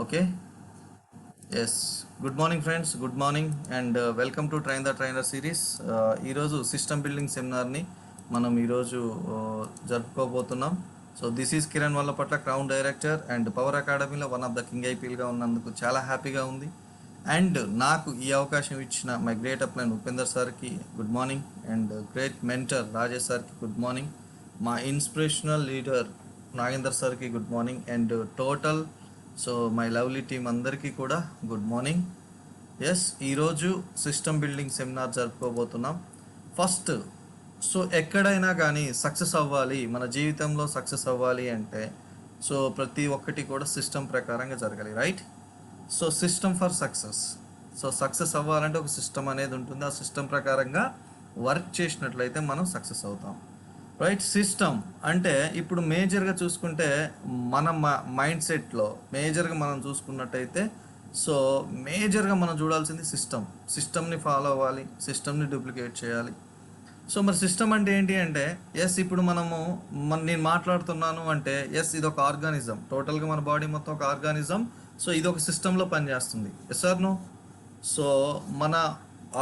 Okay. Yes. Good morning friends, good morning and welcome to train the trainer series. ఈరోజు system building సెమినార్ని మనం ఈరోజు జరుపుకోబోతున్నాం. So this is Kiran Vallapatla, crown director and power అకాడమీలో one of the king ఐపీఎల్గా ఉన్నందుకు చాలా హ్యాపీగా ఉంది. అండ్ నాకు ఈ అవకాశం ఇచ్చిన మై గ్రేట్ అప్లైన్ ఉపేందర్ సార్కి good morning and great mentor Rajesh సార్కి గుడ్ మార్నింగ్, మా ఇన్స్పిరేషనల్ లీడర్ నాగేందర్ సార్కి good morning and total my lovely team అందరికీ కూడా గుడ్ మార్నింగ్. ఎస్, ఈరోజు సిస్టమ్ బిల్డింగ్ సెమినార్ జరుపుకోబోతున్నాం. ఫస్ట్ ఎక్కడైనా కానీ సక్సెస్ అవ్వాలి, మన జీవితంలో సక్సెస్ అవ్వాలి అంటే ప్రతి ఒక్కటి కూడా సిస్టమ్ ప్రకారంగా జరగాలి, right? System for success. Success అవ్వాలంటే ఒక సిస్టమ్ అనేది ఉంటుంది. ఆ సిస్టమ్ ప్రకారంగా వర్క్ చేసినట్లయితే మనం సక్సెస్ అవుతాం, రైట్? సిస్టమ్ అంటే ఇప్పుడు మేజర్గా చూసుకుంటే మన మైండ్ సెట్లో మేజర్గా మనం చూసుకున్నట్టయితే మేజర్గా మనం చూడాల్సింది సిస్టమ్ని ఫాలో అవ్వాలి, సిస్టమ్ని డూప్లికేట్ చేయాలి. మరి సిస్టమ్ అంటే ఏంటి అంటే, ఎస్ ఇప్పుడు నేను మాట్లాడుతున్నాను అంటే ఎస్ ఇది ఒక ఆర్గానిజం, టోటల్గా మన బాడీ మొత్తం ఒక ఆర్గానిజం. ఇది ఒక సిస్టంలో పనిచేస్తుంది. Yes or no? మన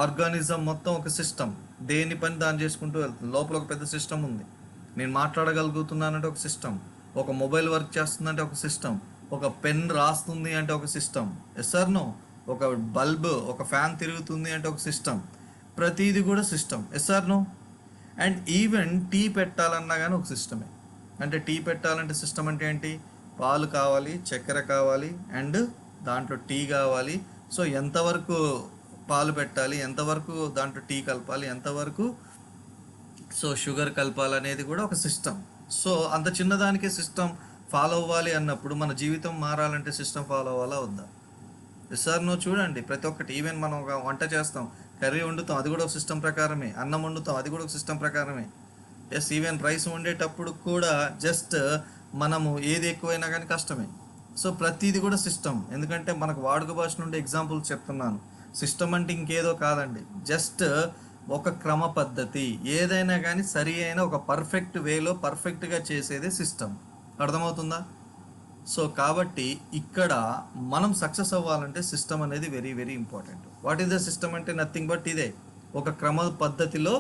ఆర్గానిజం మొత్తం ఒక సిస్టమ్, దేని పని దాన్ని చేసుకుంటూ వెళ్తుంది. లోపల ఒక పెద్ద సిస్టమ్ ఉంది. నేను మాట్లాడగలుగుతున్నానంటే ఒక సిస్టమ్, ఒక మొబైల్ వర్క్ చేస్తుందంటే ఒక సిస్టమ్, ఒక పెన్ రాస్తుంది అంటే ఒక సిస్టమ్. Yes or no? ఒక బల్బ్, ఒక ఫ్యాన్ తిరుగుతుంది అంటే ఒక సిస్టమ్. ప్రతిదీ కూడా system. Yes or no? And even tea పెట్టాలన్నా కానీ ఒక సిస్టమే. అంటే టీ పెట్టాలంటే సిస్టమ్ అంటే ఏంటి? పాలు కావాలి, చక్కెర కావాలి అండ్ దాంట్లో టీ కావాలి. ఎంతవరకు పాలు పెట్టాలి, ఎంతవరకు దాంట్లో టీ కలపాలి, ఎంతవరకు షుగర్ కలపాలనేది కూడా ఒక సిస్టమ్. అంత చిన్నదానికే సిస్టమ్ ఫాలో అవ్వాలి అన్నప్పుడు మన జీవితం మారాలంటే సిస్టమ్ ఫాలో అవ్వాలా వద్దా? సార్ నువ్వు చూడండి, ప్రతి ఒక్కటి, ఈవెన్ మనం ఒక వంట చేస్తాం, కర్రీ వండుతాం, అది కూడా ఒక సిస్టమ్ ప్రకారమే. అన్నం వండుతాం, అది కూడా ఒక సిస్టమ్ ప్రకారమే. ఎస్, ఈవెన్ రైస్ వండేటప్పుడు కూడా జస్ట్ మనము ఏది ఎక్కువైనా కానీ కష్టమే. ప్రతిది కూడా సిస్టమ్. ఎందుకంటే మనకు వాడుక భాష నుండి ఎగ్జాంపుల్స్ చెప్తున్నాను. సిస్టమ్ అంటే ఇంకేదో కాదండి, జస్ట్ ఒక క్రమ పద్ధతి. ఏదైనా కానీ సరి అయిన ఒక పర్ఫెక్ట్ వేలో పర్ఫెక్ట్గా చేసేదే సిస్టమ్. అర్థమవుతుందా? కాబట్టి ఇక్కడ మనం సక్సెస్ అవ్వాలంటే సిస్టమ్ అనేది very very important. What is the system అంటే నథింగ్ బట్ ఇదే, ఒక క్రమ పద్ధతిలో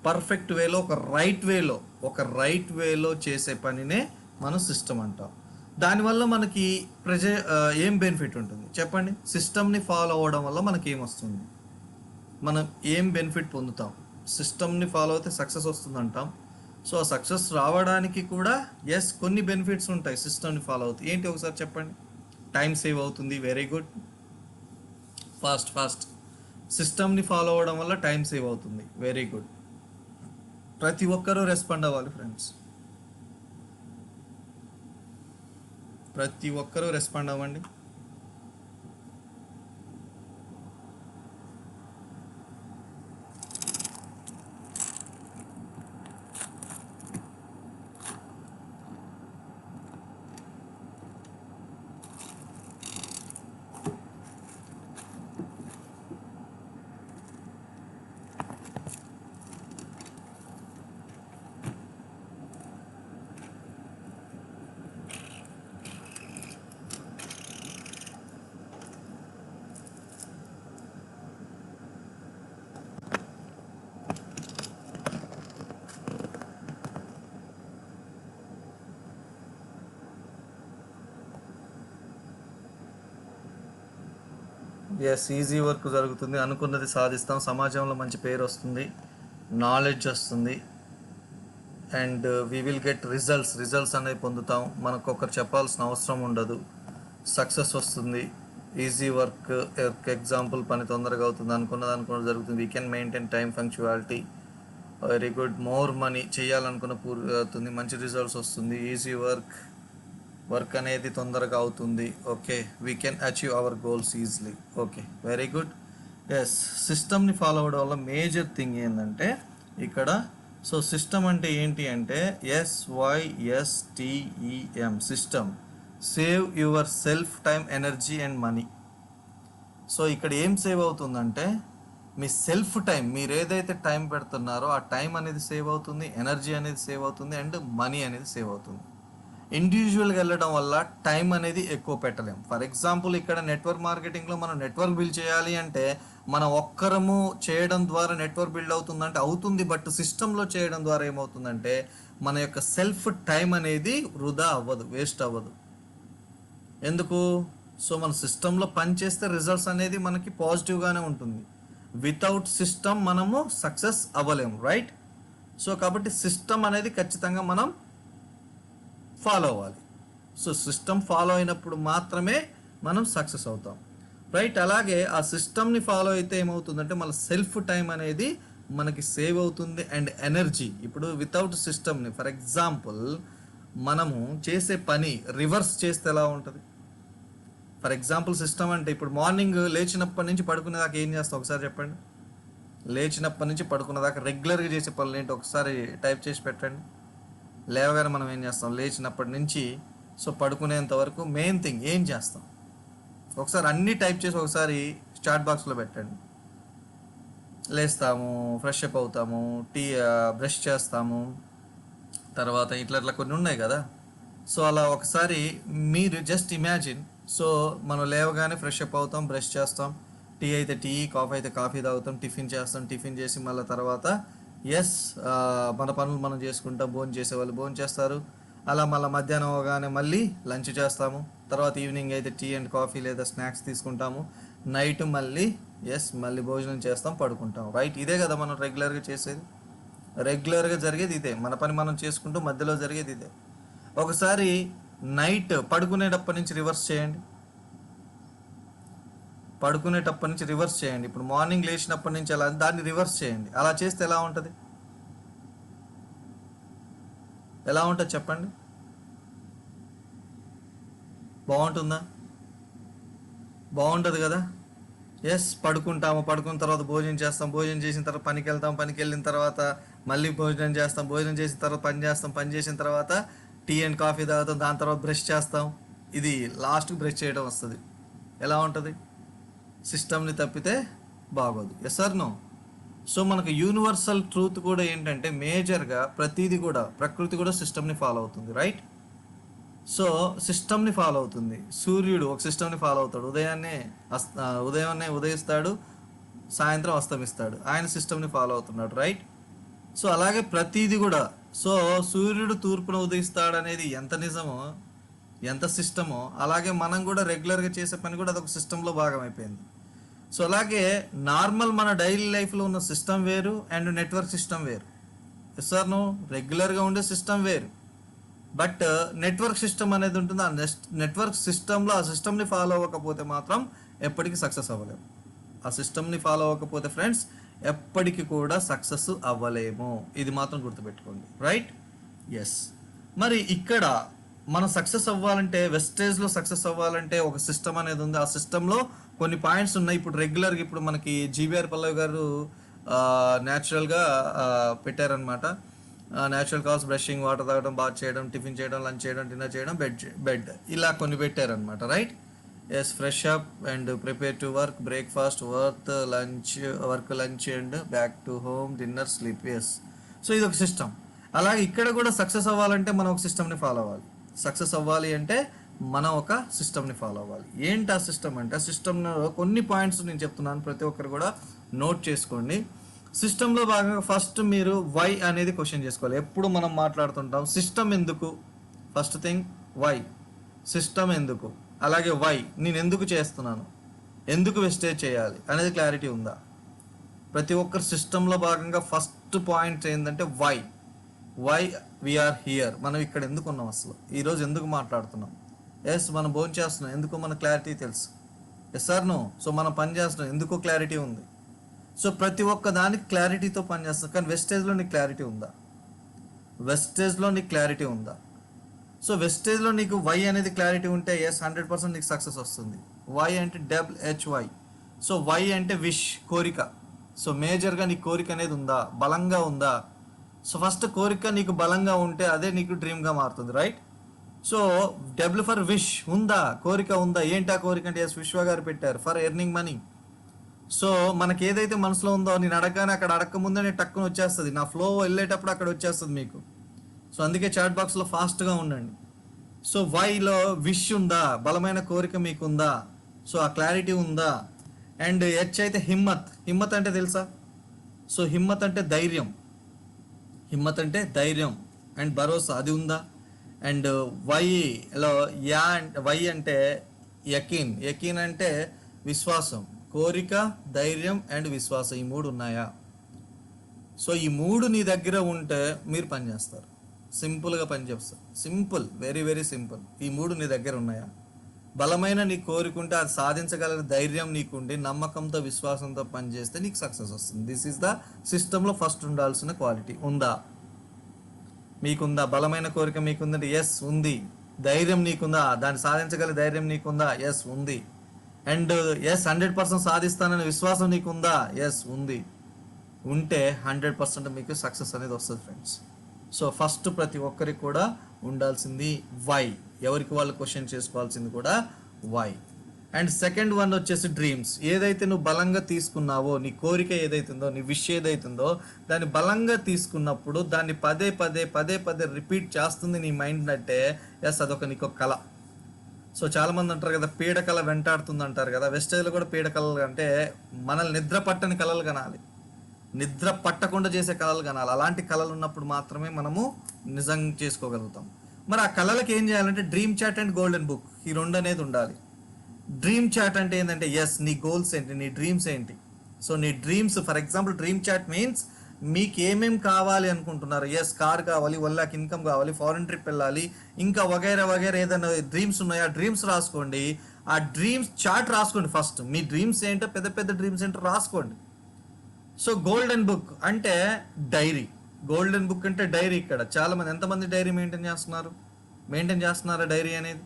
పర్ఫెక్ట్ వేలో ఒక రైట్ వేలో చేసే పనినే మనం సిస్టమ్ అంటాం. దానివల్ల మనకి ఏం బెనిఫిట్ ఉంటుంది చెప్పండి? సిస్టమ్ని ఫాలో అవ్వడం వల్ల మనకి ఏమొస్తుంది, మనం ఏం బెనిఫిట్ పొందుతాం? సిస్టమ్ని ఫాలో అయితే సక్సెస్ వస్తుంది అంటాం. ఆ సక్సెస్ రావడానికి కూడా ఎస్ కొన్ని బెనిఫిట్స్ ఉంటాయి సిస్టమ్ని ఫాలో అవుతుంది. ఏంటి ఒకసారి చెప్పండి? టైం సేవ్ అవుతుంది, వెరీ గుడ్. ఫాస్ట్ సిస్టమ్ని ఫాలో అవ్వడం వల్ల టైం సేవ్ అవుతుంది, వెరీ గుడ్. ప్రతి ఒక్కరూ రెస్పాండ్ అవ్వాలి ఫ్రెండ్స్, ప్రతి ఒక్కరూ రెస్పాండ్ అవ్వండి. ఎస్, ఈజీ వర్క్ జరుగుతుంది, అనుకున్నది సాధిస్తాం, సమాజంలో మంచి పేరు వస్తుంది, నాలెడ్జ్ వస్తుంది and we will get results అనేవి పొందుతాం. మనకు ఒకరు చెప్పాల్సిన అవసరం ఉండదు, సక్సెస్ వస్తుంది. ఈజీ వర్క్ ఎగ్జాంపుల్, పని తొందరగా అవుతుంది, అనుకున్నది జరుగుతుంది. We can maintain time punctuality, very good. More money, చేయాలనుకున్న పూర్తి అవుతుంది, మంచి రిజల్ట్స్ వస్తుంది. ఈజీ వర్క్ అనేది తొందరగా అవుతుంది. Okay, we can achieve our goals easily. Okay, very good. Yes, సిస్టమ్ని ఫాలో అవ్వడం వల్ల మేజర్ థింగ్ ఏంటంటే ఇక్కడ సిస్టమ్ అంటే ఏంటి అంటే SYSTEM, system. Save your self, time, energy and money. ఇక్కడ ఏం సేవ్ అవుతుందంటే మీ సెల్ఫ్ టైం, మీరు ఏదైతే టైం పెడుతున్నారో ఆ టైం అనేది సేవ్ అవుతుంది, ఎనర్జీ అనేది సేవ్ అవుతుంది అండ్ మనీ అనేది సేవ్ అవుతుంది. ఇండివిజువల్గా వెళ్ళడం వల్ల టైం అనేది ఎక్కువ పెట్టలేం. ఫర్ ఎగ్జాంపుల్ ఇక్కడ నెట్వర్క్ మార్కెటింగ్లో మనం నెట్వర్క్ బిల్డ్ చేయాలి అంటే మనం ఒక్కరము చేయడం ద్వారా నెట్వర్క్ బిల్డ్ అవుతుందంటే అవుతుంది, బట్ సిస్టంలో చేయడం ద్వారా ఏమవుతుందంటే మన యొక్క సెల్ఫ్ టైం అనేది వృధా అవ్వదు, వేస్ట్ అవ్వదు. ఎందుకు? సో మన సిస్టంలో పని చేస్తే రిజల్ట్స్ అనేది మనకి పాజిటివ్గానే ఉంటుంది. వితౌట్ సిస్టమ్ మనము సక్సెస్ అవ్వలేము, రైట్? సో కాబట్టి సిస్టమ్ అనేది ఖచ్చితంగా మనం ఫాలో అవ్వాలి. సో సిస్టమ్ ఫాలో అయినప్పుడు మాత్రమే మనం సక్సెస్ అవుతాం, రైట్? అలాగే ఆ సిస్టమ్ని ఫాలో అయితే ఏమవుతుందంటే మన సెల్ఫ్ టైం అనేది మనకి సేవ్ అవుతుంది అండ్ ఎనర్జీ. ఇప్పుడు వితౌట్ సిస్టమ్ని, ఫర్ ఎగ్జాంపుల్ మనము చేసే పని రివర్స్ చేస్తే ఎలా ఉంటుంది? ఫర్ ఎగ్జాంపుల్ సిస్టమ్ అంటే ఇప్పుడు మార్నింగ్ లేచినప్పటి నుంచి పడుకునేదాకా ఏం చేస్తాం ఒకసారి చెప్పండి. లేచినప్పటి నుంచి పడుకునేదాకా రెగ్యులర్గా చేసే పనులు ఏంటి ఒకసారి టైప్ చేసి పెట్టండి. లేవగానే మనం ఏం చేస్తాం? లేచినప్పటి నుంచి సో పడుకునేంత వరకు మెయిన్ థింగ్ ఏం చేస్తాం ఒకసారి అన్నీ టైప్ చేసి ఒకసారి చాట్ బాక్స్లో పెట్టండి. లేస్తాము, ఫ్రెష్ అప్ అవుతాము, బ్రష్ చేస్తాము, తర్వాత ఇట్లా కొన్ని ఉన్నాయి కదా. సో అలా ఒకసారి మీరు జస్ట్ ఇమాజిన్. సో మనం లేవగానే ఫ్రెష్ అప్ అవుతాం, బ్రష్ చేస్తాం, టీ అయితే టీ, కాఫీ అయితే కాఫీ తాగుతాం, టిఫిన్ చేస్తాం, టిఫిన్ చేసి మళ్ళీ తర్వాత మన పనులు మనం చేసుకుంటాం, భోజనం చేసేవాళ్ళు భోజనం చేస్తారు. అలా మళ్ళీ మధ్యాహ్నం అవగానే మళ్ళీ లంచ్ చేస్తాము, తర్వాత ఈవినింగ్ అయితే టీ అండ్ కాఫీ లేదా స్నాక్స్ తీసుకుంటాము, నైట్ మళ్ళీ భోజనం చేస్తాం, పడుకుంటాం, రైట్? ఇదే కదా మనం రెగ్యులర్గా చేసేది, రెగ్యులర్గా జరిగేది ఇదే. మన పని మనం చేసుకుంటూ మధ్యలో జరిగేది ఇదే. ఒకసారి నైట్ పడుకునేటప్పటి నుంచి రివర్స్ చేయండి. పడుకునేటప్పటి నుంచి రివర్స్ చేయండి. ఇప్పుడు మార్నింగ్ లేచినప్పటి నుంచి అలా దాన్ని రివర్స్ చేయండి. అలా చేస్తే ఎలా ఉంటుంది? ఎలా ఉంటుంది చెప్పండి? బాగుంటుందా? బాగుంటుంది కదా. పడుకుంటాము, పడుకున్న తర్వాత భోజనం చేస్తాం, భోజనం చేసిన తర్వాత పనికి వెళ్తాం, పనికి వెళ్ళిన తర్వాత మళ్ళీ భోజనం చేస్తాం, భోజనం చేసిన తర్వాత పని చేస్తాం, పని చేసిన తర్వాత టీ అండ్ కాఫీ తాగుతాం, దాని తర్వాత బ్రష్ చేస్తాం. ఇది లాస్ట్కి బ్రష్ చేయడం వస్తుంది. ఎలా ఉంటుంది? సిస్టమ్ని తప్పితే బాగోదు. Yes or no? సో మనకు యూనివర్సల్ ట్రూత్ కూడా ఏంటంటే మేజర్గా ప్రతిదీ కూడా ప్రకృతి కూడా సిస్టమ్ని ఫాలో అవుతుంది, రైట్? సో సిస్టమ్ని ఫాలో అవుతుంది. సూర్యుడు ఒక సిస్టమ్ని ఫాలో అవుతాడు. ఉదయాన్నే ఉదయిస్తాడు, సాయంత్రం అస్తమిస్తాడు, ఆయన సిస్టమ్ని ఫాలో అవుతున్నాడు, రైట్? సో అలాగే ప్రతిదీ కూడా. సో సూర్యుడు తూర్పున ఉదయిస్తాడు అనేది ఎంత నిజమో, ఎంత సిస్టమో, అలాగే మనం కూడా రెగ్యులర్గా చేసే పని కూడా అదొక సిస్టంలో భాగం అయిపోయింది. సో అలాగే నార్మల్ మన డైలీ లైఫ్లో ఉన్న సిస్టమ్ వేరు అండ్ నెట్వర్క్ సిస్టమ్ వేరు. Yes or no? రెగ్యులర్గా ఉండే సిస్టమ్ వేరు, బట్ నెట్వర్క్ సిస్టమ్ అనేది ఉంటుంది. ఆ నెట్వర్క్ సిస్టంలో ఆ సిస్టమ్ని ఫాలో అవ్వకపోతే మాత్రం ఎప్పటికీ సక్సెస్ అవ్వలేము. ఆ సిస్టమ్ని ఫాలో అవ్వకపోతే ఫ్రెండ్స్ ఎప్పటికీ కూడా సక్సెస్ అవ్వలేము. ఇది మాత్రం గుర్తుపెట్టుకోండి, రైట్? ఎస్. మరి ఇక్కడ మనం సక్సెస్ అవ్వాలంటే, వెస్టేజ్లో సక్సెస్ అవ్వాలంటే ఒక సిస్టమ్ అనేది ఉంది. ఆ సిస్టంలో కొన్ని పాయింట్స్ ఉన్నాయి. ఇప్పుడు రెగ్యులర్గా ఇప్పుడు మనకి జీవీఆర్ పల్లవి గారు న్యాచురల్గా పెట్టారనమాట. న్యాచురల్ కాల్స్, బ్రషింగ్, వాటర్ తాగడం, బాత్ చేయడం, టిఫిన్ చేయడం, లంచ్ చేయడం, డిన్నర్ చేయడం, బెడ్ ఇలా కొన్ని పెట్టారనమాట, right? Fresh up and prepare to work, breakfast, work lunch and back to home, dinner, sleep. So ఇది ఒక సిస్టమ్. అలాగే ఇక్కడ కూడా సక్సెస్ అవ్వాలంటే మనం ఒక సిస్టమ్ని ఫాలో అవ్వాలి. సక్సెస్ అవ్వాలి అంటే మనం ఒక సిస్టమ్ని ఫాలో అవ్వాలి. ఏంటి ఆ సిస్టమ్ అంటే, ఆ సిస్టమ్లో కొన్ని పాయింట్స్ నేను చెప్తున్నాను, ప్రతి ఒక్కరు కూడా నోట్ చేసుకోండి. సిస్టంలో భాగంగా ఫస్ట్ మీరు వై అనేది క్వశ్చన్ చేసుకోవాలి. ఎప్పుడు మనం మాట్లాడుతుంటాం సిస్టమ్ ఎందుకు, ఫస్ట్ థింగ్ వై, సిస్టమ్ ఎందుకు, అలాగే వై, నేను ఎందుకు చేస్తున్నాను, ఎందుకు వెస్టేజ్ చేయాలి అనేది క్లారిటీ ఉందా? ప్రతి ఒక్కరు సిస్టంలో భాగంగా ఫస్ట్ పాయింట్ ఏంటంటే వై వీఆర్ హియర్, మనం ఇక్కడ ఎందుకు ఉన్నాం, అసలు ఈరోజు ఎందుకు మాట్లాడుతున్నాం. మనం భోజనం చేస్తున్నాం, ఎందుకు మన క్లారిటీ తెలుసు. నో? సో మనం పని చేస్తున్నాం, ఎందుకో క్లారిటీ ఉంది. సో ప్రతి ఒక్క దానికి క్లారిటీతో పనిచేస్తాం. కానీ వెస్టేజ్లో నీకు క్లారిటీ ఉందా? వెస్టేజ్లో నీకు క్లారిటీ ఉందా? సో వెస్టేజ్లో నీకు వై అనేది క్లారిటీ ఉంటే 100% నీకు సక్సెస్ వస్తుంది. వై అంటే WHY. సో వై అంటే విష్, కోరిక. సో మేజర్గా నీ కోరిక అనేది ఉందా, బలంగా ఉందా? సో ఫస్ట్ కోరిక నీకు బలంగా ఉంటే అదే నీకు డ్రీమ్గా మారుతుంది, right? So W for wish, ఉందా, కోరిక ఉందా? ఏంటి ఆ కోరిక అంటే విశ్వ గారు పెట్టారు, ఫర్ ఎర్నింగ్ మనీ. సో మనకి ఏదైతే మనసులో ఉందో నేను అడగగానే అక్కడ అడగక ముందే నేను టక్కున వచ్చేస్తుంది, నా ఫ్లో వెళ్ళేటప్పుడు అక్కడ వచ్చేస్తుంది మీకు. సో అందుకే చాట్ బాక్స్లో ఫాస్ట్గా ఉండండి. సో వైలో విష్ ఉందా, బలమైన కోరిక మీకుందా, సో ఆ క్లారిటీ ఉందా. అండ్ హెచ్ అయితే హిమ్మత్. హిమ్మత్ అంటే తెలుసా? సో హిమ్మత్ అంటే ధైర్యం. హిమ్మత్ అంటే ధైర్యం అండ్ భరోసా, అది ఉందా. అండ్ వైలో వై అంటే యకీన్. యకీన్ అంటే విశ్వాసం. కోరిక, ధైర్యం అండ్ విశ్వాసం, ఈ మూడు ఉన్నాయా? సో ఈ మూడు నీ దగ్గర ఉంటే మీరు పని చేస్తారు, సింపుల్గా పని చేస్తారు. Simple, very very simple. ఈ మూడు నీ దగ్గర ఉన్నాయా? బలమైన నీ కోరుకుంటే అది సాధించగల ధైర్యం నీకుండి నమ్మకంతో విశ్వాసంతో పనిచేస్తే నీకు సక్సెస్ వస్తుంది. దిస్ ఈస్ ద సిస్టంలో ఫస్ట్ ఉండాల్సిన క్వాలిటీ. ఉందా? మీకుందా? బలమైన కోరిక మీకుందంటే ఎస్ ఉంది. ధైర్యం నీకుందా? దాన్ని సాధించగల ధైర్యం నీకుందా? ఎస్ ఉంది. అండ్ ఎస్ 100% సాధిస్తాననే విశ్వాసం నీకుందా? ఎస్ ఉంది. ఉంటే 100% మీకు సక్సెస్ అనేది వస్తుంది ఫ్రెండ్స్. సో ఫస్ట్ ప్రతి ఒక్కరికి కూడా ఉండాల్సింది వై. ఎవరికి వాళ్ళు క్వశ్చన్ చేసుకోవాల్సింది కూడా వై. అండ్ సెకండ్ వన్ వచ్చేసి డ్రీమ్స్. ఏదైతే నువ్వు బలంగా తీసుకున్నావో, నీ కోరిక ఏదైతుందో, నీ విష్ ఏదైతుందో, దాన్ని బలంగా తీసుకున్నప్పుడు దాన్ని పదే పదే పదే పదే రిపీట్ చేస్తుంది నీ మైండ్ అంటే ఎస్ అదొక నీకు కళ. సో చాలామంది అంటారు కదా పీడకల వెంటాడుతుంది అంటారు కదా. వెస్టేజ్లో కూడా పీడకలలు అంటే మనల్ని నిద్ర పట్టని కళలు కనాలి, నిద్ర పట్టకుండా చేసే కళలు కనాలి. అలాంటి కళలు ఉన్నప్పుడు మాత్రమే మనము నిజం చేసుకోగలుగుతాం. మరి ఆ కళలకు ఏం చేయాలంటే dream chat and golden book, ఈ రెండు అనేది ఉండాలి. డ్రీమ్ చాట్ అంటే ఏంటంటే ఎస్ నీ గోల్స్ ఏంటి, నీ డ్రీమ్స్ ఏంటి. సో నీ dreams, for example dream chat means మీకు ఏమేమి కావాలి అనుకుంటున్నారు. ఎస్ కార్ కావాలి, 1 lakh ఇన్కమ్ కావాలి, ఫారెన్ ట్రిప్ వెళ్ళాలి, ఇంకా వగైరా వగైరా ఏదైనా డ్రీమ్స్ ఉన్నాయో ఆ డ్రీమ్స్ రాసుకోండి. ఆ డ్రీమ్స్ చాట్ రాసుకోండి. ఫస్ట్ మీ డ్రీమ్స్ ఏంటో, పెద్ద పెద్ద డ్రీమ్స్ ఏంటో రాసుకోండి. సో గోల్డెన్ బుక్ అంటే డైరీ. గోల్డెన్ బుక్ అంటే డైరీ. ఇక్కడ చాలామంది, ఎంతమంది డైరీ మెయింటైన్ చేస్తున్నారా డైరీ అనేది?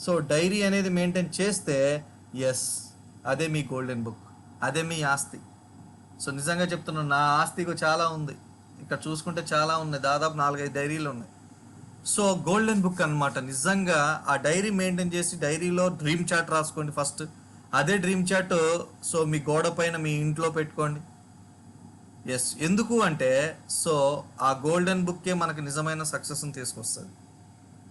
సో డైరీ అనేది మెయింటైన్ చేస్తే ఎస్ అదే మీ గోల్డెన్ బుక్, అదే మీ ఆస్తి. సో నిజంగా చెప్తున్నాను, నా ఆస్తికు చాలా ఉంది. ఇక్కడ చూసుకుంటే చాలా ఉన్నాయి, దాదాపు 4-5 డైరీలు ఉన్నాయి. సో గోల్డెన్ బుక్ అన్నమాట. నిజంగా ఆ డైరీ మెయింటైన్ చేసి డైరీలో డ్రీమ్ చాట్ రాసుకోండి ఫస్ట్. అదే డ్రీమ్ చాట్ సో మీ గోడ పైన మీ ఇంట్లో పెట్టుకోండి. ఎస్ ఎందుకు అంటే సో ఆ గోల్డెన్ బుక్కే మనకు నిజమైన సక్సెస్ని తీసుకొస్తుంది.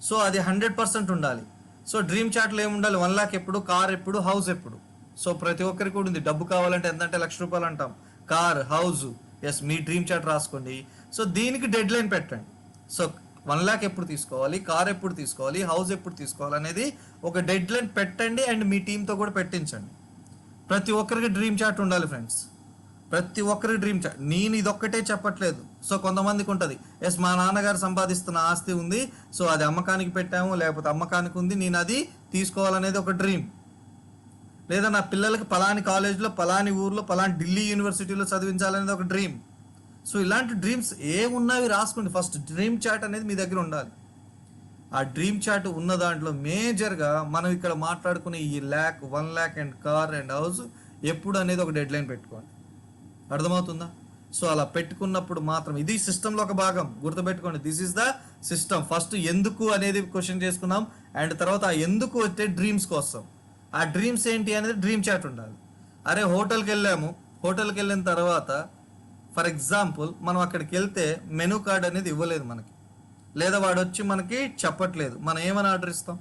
సో అది 100% ఉండాలి. సో డ్రీమ్ చాట్లో ఏముండాలి? 1 lakh ఎప్పుడు, కార్ ఎప్పుడు, హౌస్ ఎప్పుడు. సో ప్రతి ఒక్కరికి కూడా ఉంది. డబ్బు కావాలంటే ఎంతంటే ₹1,00,000 అంటాం, కార్, హౌస్. ఎస్ మీ డ్రీమ్ చాట్ రాసుకోండి. సో దీనికి డెడ్ లైన్ పెట్టండి. సో 1 lakh ఎప్పుడు తీసుకోవాలి, కార్ ఎప్పుడు తీసుకోవాలి, హౌస్ ఎప్పుడు తీసుకోవాలి అనేది ఒక డెడ్ లైన్ పెట్టండి. అండ్ మీ టీంతో కూడా పెట్టించండి. ప్రతి ఒక్కరికి డ్రీమ్ చాట్ ఉండాలి ఫ్రెండ్స్, ప్రతి ఒక్కరికి డ్రీమ్ చాట్. నేను ఇదొక్కటే చెప్పట్లేదు. సో కొంతమందికి ఉంటుంది, ఎస్ మా నాన్నగారు సంపాదిస్తున్న ఆస్తి ఉంది, సో అది అమ్మకానికి పెట్టాము, లేకపోతే అమ్మకానికి ఉంది, నేను అది తీసుకోవాలనేది ఒక డ్రీమ్. లేదా నా పిల్లలకి పలాని కాలేజ్లో, పలాని ఊర్లో, పలాని ఢిల్లీ యూనివర్సిటీలో చదివించాలనేది ఒక డ్రీమ్. సో ఇలాంటి డ్రీమ్స్ ఏమున్నావి రాసుకోండి. ఫస్ట్ డ్రీమ్ చాట్ అనేది మీ దగ్గర ఉండాలి. ఆ డ్రీమ్ చాట్ ఉన్న దాంట్లో మేజర్గా మనం ఇక్కడ మాట్లాడుకునే ఈ 1 lakh and car and house ఎప్పుడు అనేది ఒక డెడ్ లైన్ పెట్టుకోండి. అర్థమవుతుందా? సో అలా పెట్టుకున్నప్పుడు మాత్రం ఇది సిస్టంలో ఒక భాగం, గుర్తుపెట్టుకోండి. This is the system. First ఎందుకు అనేది క్వశ్చన్ చేసుకున్నాం, అండ్ తర్వాత ఆ ఎందుకు వచ్చే డ్రీమ్స్కి వస్తాం. ఆ డ్రీమ్స్ ఏంటి అనేది డ్రీమ్ చాట్ ఉండాలి. అరే హోటల్కి వెళ్ళిన తర్వాత ఫర్ ఎగ్జాంపుల్ మనం అక్కడికి వెళ్తే మెనూ కార్డ్ అనేది ఇవ్వలేదు మనకి, లేదా వాడు వచ్చి మనకి చెప్పట్లేదు, మనం ఏమని ఆర్డర్ ఇస్తాం?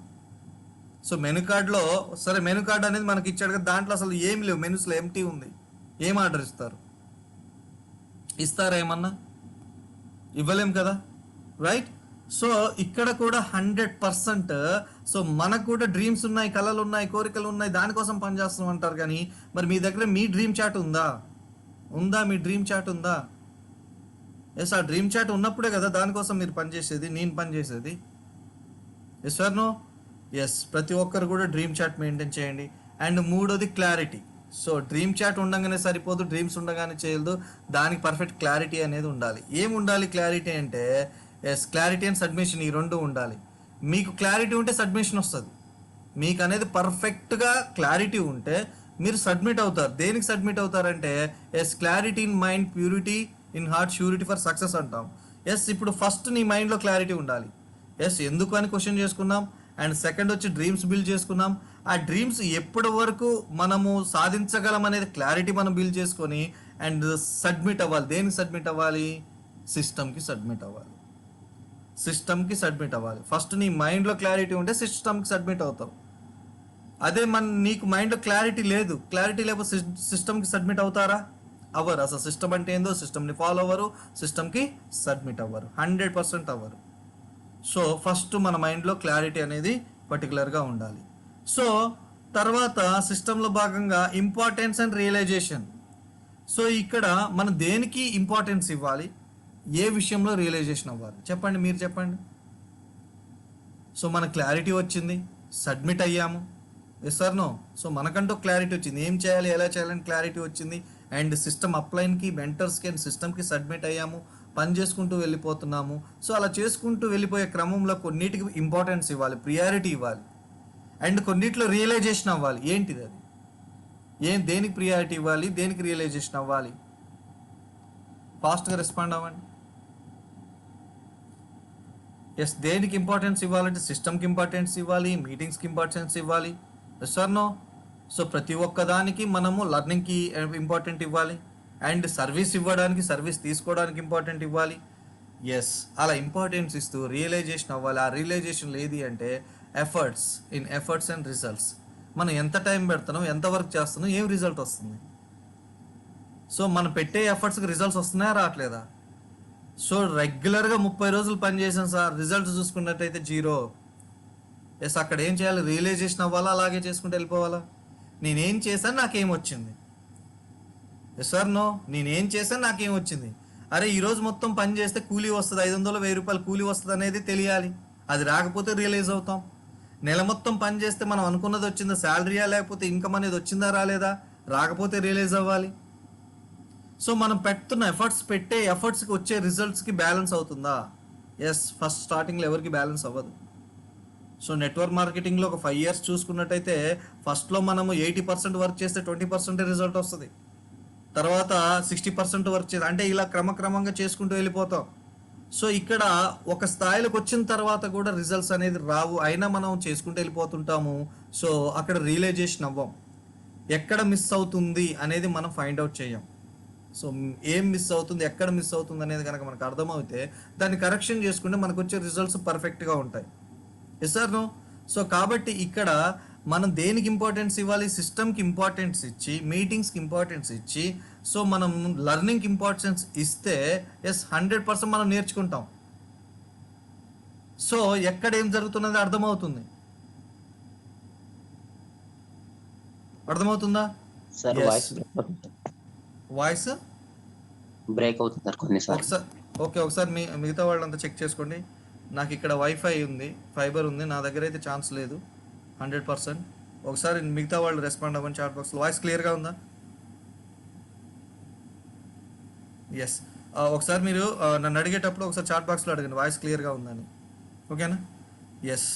సో మెనూ కార్డ్లో, సరే మెనూ కార్డ్ అనేది మనకి ఇచ్చాడు కదా, దాంట్లో అసలు ఏమి లేవు, మెనూస్లో ఎంటీ ఉంది, ఏం ఆర్డర్ ఇస్తారు? ఇస్తారా ఏమన్నా? ఇవ్వలేం కదా, రైట్? సో ఇక్కడ కూడా 100%. సో మనకు కూడా డ్రీమ్స్ ఉన్నాయి, కళలు ఉన్నాయి, కోరికలు ఉన్నాయి, దానికోసం పనిచేస్తాం అంటారు. కానీ మరి మీ దగ్గర మీ డ్రీమ్ చాట్ ఉందా? మీ డ్రీమ్ చాట్ ఉందా? ఎస్ ఆ డ్రీమ్ చాట్ ఉన్నప్పుడే కదా దానికోసం మీరు పనిచేసేది, నేను పనిచేసేది. Yes sir no? ఎస్ ప్రతి ఒక్కరు కూడా డ్రీమ్ చాట్ మెయింటైన్ చేయండి. అండ్ మూడోది క్లారిటీ. సో డ్రీమ్ చాట్ ఉండగానే సరిపోదు, డ్రీమ్స్ ఉండగానే చేయలేదు, దానికి పర్ఫెక్ట్ క్లారిటీ అనేది ఉండాలి. ఏమి ఉండాలి క్లారిటీ అంటే? ఎస్ క్లారిటీ అండ్ సబ్మిషన్, ఈ రెండు ఉండాలి. మీకు క్లారిటీ ఉంటే సబ్మిషన్ వస్తుంది. మీకు అనేది పర్ఫెక్ట్గా క్లారిటీ ఉంటే మీరు సబ్మిట్ అవుతారు. దేనికి సబ్మిట్ అవుతారంటే yes clarity in mind, purity in heart, surety for success అంటాం. ఎస్ ఇప్పుడు ఫస్ట్ నీ మైండ్లో క్లారిటీ ఉండాలి. ఎస్ ఎందుకు అని క్వశ్చన్ చేసుకున్నాం. అండ్ సెకండ్ వచ్చి డ్రీమ్స్ బిల్డ్ చేసుకున్నాం. ఆ డ్రీమ్స్ ఎప్పటి వరకు మనము సాధించగలం అనేది క్లారిటీ మనం బిల్డ్ చేసుకొని అండ్ సబ్మిట్ అవ్వాలి. దేనికి సబ్మిట్ అవ్వాలి? సిస్టమ్కి సబ్మిట్ అవ్వాలి. సిస్టమ్కి సబ్మిట్ అవ్వాలి. ఫస్ట్ నీ మైండ్లో క్లారిటీ ఉంటే సిస్టమ్కి సబ్మిట్ అవుతావు. అదే నీకు మైండ్లో క్లారిటీ లేకపోతే సిస్టమ్కి సబ్మిట్ అవుతారా? అవ్వరు. అసలు సిస్టమ్ అంటే ఏందో సిస్టమ్ని ఫాలో అవ్వరు, సిస్టమ్కి సబ్మిట్ అవ్వరు, 100% అవ్వరు. సో ఫస్ట్ మన మైండ్లో క్లారిటీ అనేది పర్టికులర్గా ఉండాలి. సో తర్వాత సిస్టంలో భాగంగా ఇంపార్టెన్స్ అండ్ రియలైజేషన్. సో ఇక్కడ మనం దేనికి ఇంపార్టెన్స్ ఇవ్వాలి, ఏ విషయంలో రియలైజేషన్ అవ్వాలి చెప్పండి, మీరు చెప్పండి. సో మన క్లారిటీ వచ్చింది, సబ్మిట్ అయ్యాము, ఎస్ ఆర్ నో? సో మనకంటూ క్లారిటీ వచ్చింది, ఏం చేయాలి ఎలా చేయాలని క్లారిటీ వచ్చింది. అండ్ సిస్టమ్ అప్లైన్కి, మెంటర్స్కి అండ్ సిస్టమ్కి సబ్మిట్ అయ్యాము, పని చేసుకుంటూ వెళ్ళిపోతున్నాము. సో అలా చేసుకుంటూ వెళ్ళిపోయే క్రమంలో కొన్నిటికి ఇంపార్టెన్స్ ఇవ్వాలి, ప్రియారిటీ ఇవ్వాలి, అండ్ కొన్నిట్లో రియలైజేషన్ అవ్వాలి. ఏంటిది అది? దేనికి ప్రియారిటీ ఇవ్వాలి, దేనికి రియలైజేషన్ అవ్వాలి? ఫాస్ట్గా రెస్పాండ్ అవ్వండి. ఎస్, దేనికి ఇంపార్టెన్స్ ఇవ్వాలంటే సిస్టమ్కి ఇంపార్టెన్స్ ఇవ్వాలి, మీటింగ్స్కి ఇంపార్టెన్స్ ఇవ్వాలి, ఎస్ ఆర్ నో? సో ప్రతి ఒక్కదానికి మనము లర్నింగ్కి ఇంపార్టెంట్ ఇవ్వాలి, అండ్ సర్వీస్ ఇవ్వడానికి, సర్వీస్ తీసుకోవడానికి ఇంపార్టెంట్ ఇవ్వాలి. ఎస్, అలా ఇంపార్టెన్స్ ఇస్తూ రియలైజేషన్ అవ్వాలి. ఆ రియలైజేషన్ ఏది అంటే ఎఫర్ట్స్ అండ్ రిజల్ట్స్. మనం ఎంత టైం పెడుతున్నాం, ఎంత వర్క్ చేస్తున్నాం, ఏం రిజల్ట్ వస్తుంది? సో మనం పెట్టే ఎఫర్ట్స్కి రిజల్ట్స్ వస్తున్నాయా, రావట్లేదా? సో రెగ్యులర్గా 30 రోజులు పని చేసాం సార్, రిజల్ట్స్ చూసుకున్నట్టయితే 0. ఎస్, అక్కడ ఏం చేయాలి? రియలైజేషన్ అవ్వాలా, అలాగే చేసుకుంటూ వెళ్ళిపోవాలా? నేనేం చేశాను, నాకేం వచ్చింది? Yes sir no? నేనేం చేశాను, నాకేం వచ్చింది? అరే ఈరోజు మొత్తం పని చేస్తే కూలీ వస్తుంది, 500 1000 రూపాయలు కూలీ వస్తుంది అనేది తెలియాలి. అది రాకపోతే రియలైజ్ అవుతాం. నెల మొత్తం పని చేస్తే మనం అనుకున్నది వచ్చిందా, శాలరీయా లేకపోతే ఇన్కమ్ అనేది వచ్చిందా రాలేదా, రాకపోతే రియలైజ్ అవ్వాలి. సో మనం పెట్టే ఎఫర్ట్స్కి వచ్చే రిజల్ట్స్కి బ్యాలెన్స్ అవుతుందా? ఎస్, ఫస్ట్ స్టార్టింగ్లో ఎవరికి బ్యాలెన్స్ అవ్వదు. సో నెట్వర్క్ మార్కెటింగ్లో ఒక 5 years చూసుకున్నట్టయితే ఫస్ట్లో మనము 80% వర్క్ చేస్తే 20% రిజల్ట్ వస్తుంది, తర్వాత 60% వర్క్ చేస్తే, అంటే ఇలా క్రమక్రమంగా చేసుకుంటూ వెళ్ళిపోతాం. సో ఇక్కడ ఒక స్థాయిలోకి వచ్చిన తర్వాత కూడా రిజల్ట్స్ అనేది రావు, అయినా మనం చేసుకుంటూ వెళ్ళిపోతుంటాము. సో అక్కడ రియలైజేషన్ అవ్వం, ఎక్కడ మిస్ అవుతుంది అనేది మనం ఫైండ్ అవుట్ చేయం. సో ఏం మిస్ అవుతుంది, ఎక్కడ మిస్ అవుతుంది అనేది కనుక మనకు అర్థమవుతే దాన్ని కరెక్షన్ చేసుకుంటే మనకు వచ్చే రిజల్ట్స్ పర్ఫెక్ట్గా ఉంటాయి. Yes or no? సో కాబట్టి ఇక్కడ మనం దేనికి ఇంపార్టెన్స్ ఇవ్వాలి? సిస్టమ్కి ఇంపార్టెన్స్ ఇచ్చి, మీటింగ్స్కి ఇంపార్టెన్స్ ఇచ్చి, సో మనం లర్నింగ్కి ఇంపార్టెన్స్ ఇస్తే ఎస్ 100% మనం నేర్చుకుంటాం. సో ఎక్కడ ఏం జరుగుతున్నది అర్థమవుతుందా? వాయిస్ బ్రేక్ అవుతుంది సార్ కొన్నిసార్లు. ఒకసారి మిగతా వాళ్ళంతా చెక్ చేసుకోండి. నాకు ఇక్కడ వైఫై ఉంది, ఫైబర్ ఉంది, నా దగ్గర అయితే ఛాన్స్ లేదు 100%. ఒకసారి మిగతా వాళ్ళు రెస్పాండ్ అవ్వండి చాట్ బాక్స్లో. వాయిస్ క్లియర్గా ఉందా? ఎస్, ఒకసారి మీరు నన్ను అడిగేటప్పుడు ఒకసారి చాట్ బాక్స్లో అడగండి వాయిస్ క్లియర్గా ఉందని, ఓకేనా? Yes,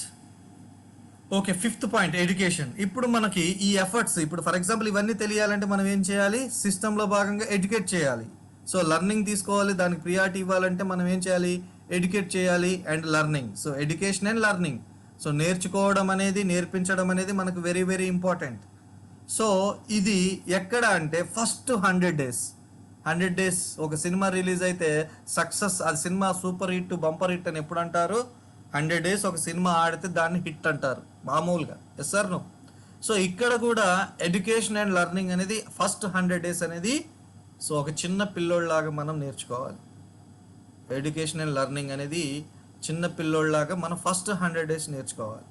okay. 5th point education. ఇప్పుడు మనకి ఈ ఎఫర్ట్స్, ఇప్పుడు ఫర్ ఎగ్జాంపుల్ ఇవన్నీ తెలియాలంటే మనం ఏం చేయాలి? సిస్టంలో భాగంగా ఎడ్యుకేట్ చేయాలి. సో లర్నింగ్ తీసుకోవాలి, దానికి ప్రియారిటీ ఇవ్వాలంటే మనం ఏం చేయాలి? ఎడ్యుకేట్ చేయాలి and learning. So education and learning. So నేర్చుకోవడం అనేది, నేర్పించడం అనేది మనకు వెరీ వెరీ ఇంపార్టెంట్. సో ఇది ఎక్కడ అంటే ఫస్ట్ 100 days ఒక సినిమా రిలీజ్ అయితే సక్సెస్, అది cinema super hit, bumper hit అని ఎప్పుడు అంటారు? 100 days ఒక సినిమా ఆడితే దాన్ని హిట్ అంటారు మామూలుగా. Yes sir no? సో ఇక్కడ కూడా ఎడ్యుకేషన్ అండ్ లర్నింగ్ అనేది ఫస్ట్ 100 days అనేది సో ఒక చిన్న పిల్లోళ్ళలాగా మనం నేర్చుకోవాలి. ఎడ్యుకేషన్ అండ్ లర్నింగ్ అనేది చిన్న పిల్లోళ్ళలాగా మనం ఫస్ట్ 100 days నేర్చుకోవాలి.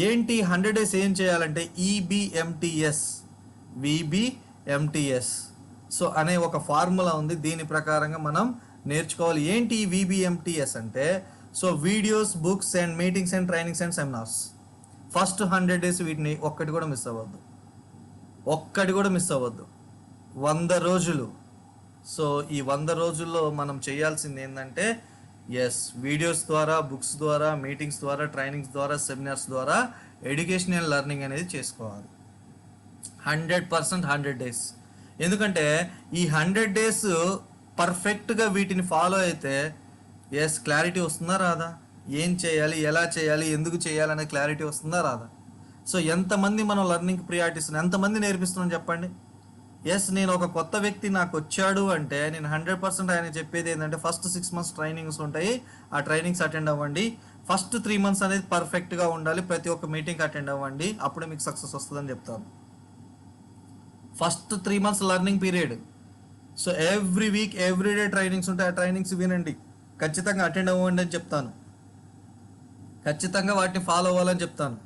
ఏంటి 100 days ఏం చేయాలంటే VBMTS సో అనే ఒక ఫార్ములా ఉంది, దీని ప్రకారంగా మనం నేర్చుకోవాలి. ఏంటి ఈ VBMTS అంటే? So videos, books and meetings and trainings and seminars. First 100 days వీటిని ఒక్కటి కూడా మిస్ అవ్వద్దు, 100 రోజులు. సో ఈ 100 రోజుల్లో మనం చేయాల్సింది ఏంటంటే ఎస్, వీడియోస్ ద్వారా, బుక్స్ ద్వారా, మీటింగ్స్ ద్వారా, ట్రైనింగ్స్ ద్వారా, సెమినార్స్ ద్వారా ఎడ్యుకేషన్ అండ్ లర్నింగ్ అనేది చేసుకోవాలి 100% 100 days. ఎందుకంటే ఈ 100 days పర్ఫెక్ట్గా వీటిని ఫాలో అయితే ఎస్ క్లారిటీ వస్తుందా రాదా? ఏం చేయాలి, ఎలా చేయాలి, ఎందుకు చేయాలి అనే క్లారిటీ వస్తుందా రాదా? సో ఎంతమంది మనం లర్నింగ్కి ప్రియారిటీ ఇస్తున్నాం, ఎంతమంది నేర్పిస్తున్నాం చెప్పండి? ఎస్, నేను ఒక కొత్త వ్యక్తి నాకు వచ్చాడు అంటే నేను 100% ఆయన చెప్పేది ఏంటంటే ఫస్ట్ 6 months ట్రైనింగ్స్ ఉంటాయి, ఆ ట్రైనింగ్స్ అటెండ్ అవ్వండి. ఫస్ట్ 3 months అనేది పర్ఫెక్ట్గా ఉండాలి, ప్రతి ఒక్క మీటింగ్ అటెండ్ అవ్వండి, అప్పుడే మీకు సక్సెస్ వస్తుందని చెప్తాను. First 3 months learning period. So every week everyday trainings ఉంటాయి, ఆ ట్రైనింగ్స్ వినండి, ఖచ్చితంగా అటెండ్ అవ్వండి అని చెప్తాను, ఖచ్చితంగా వాటిని ఫాలో అవ్వాలని చెప్తాను.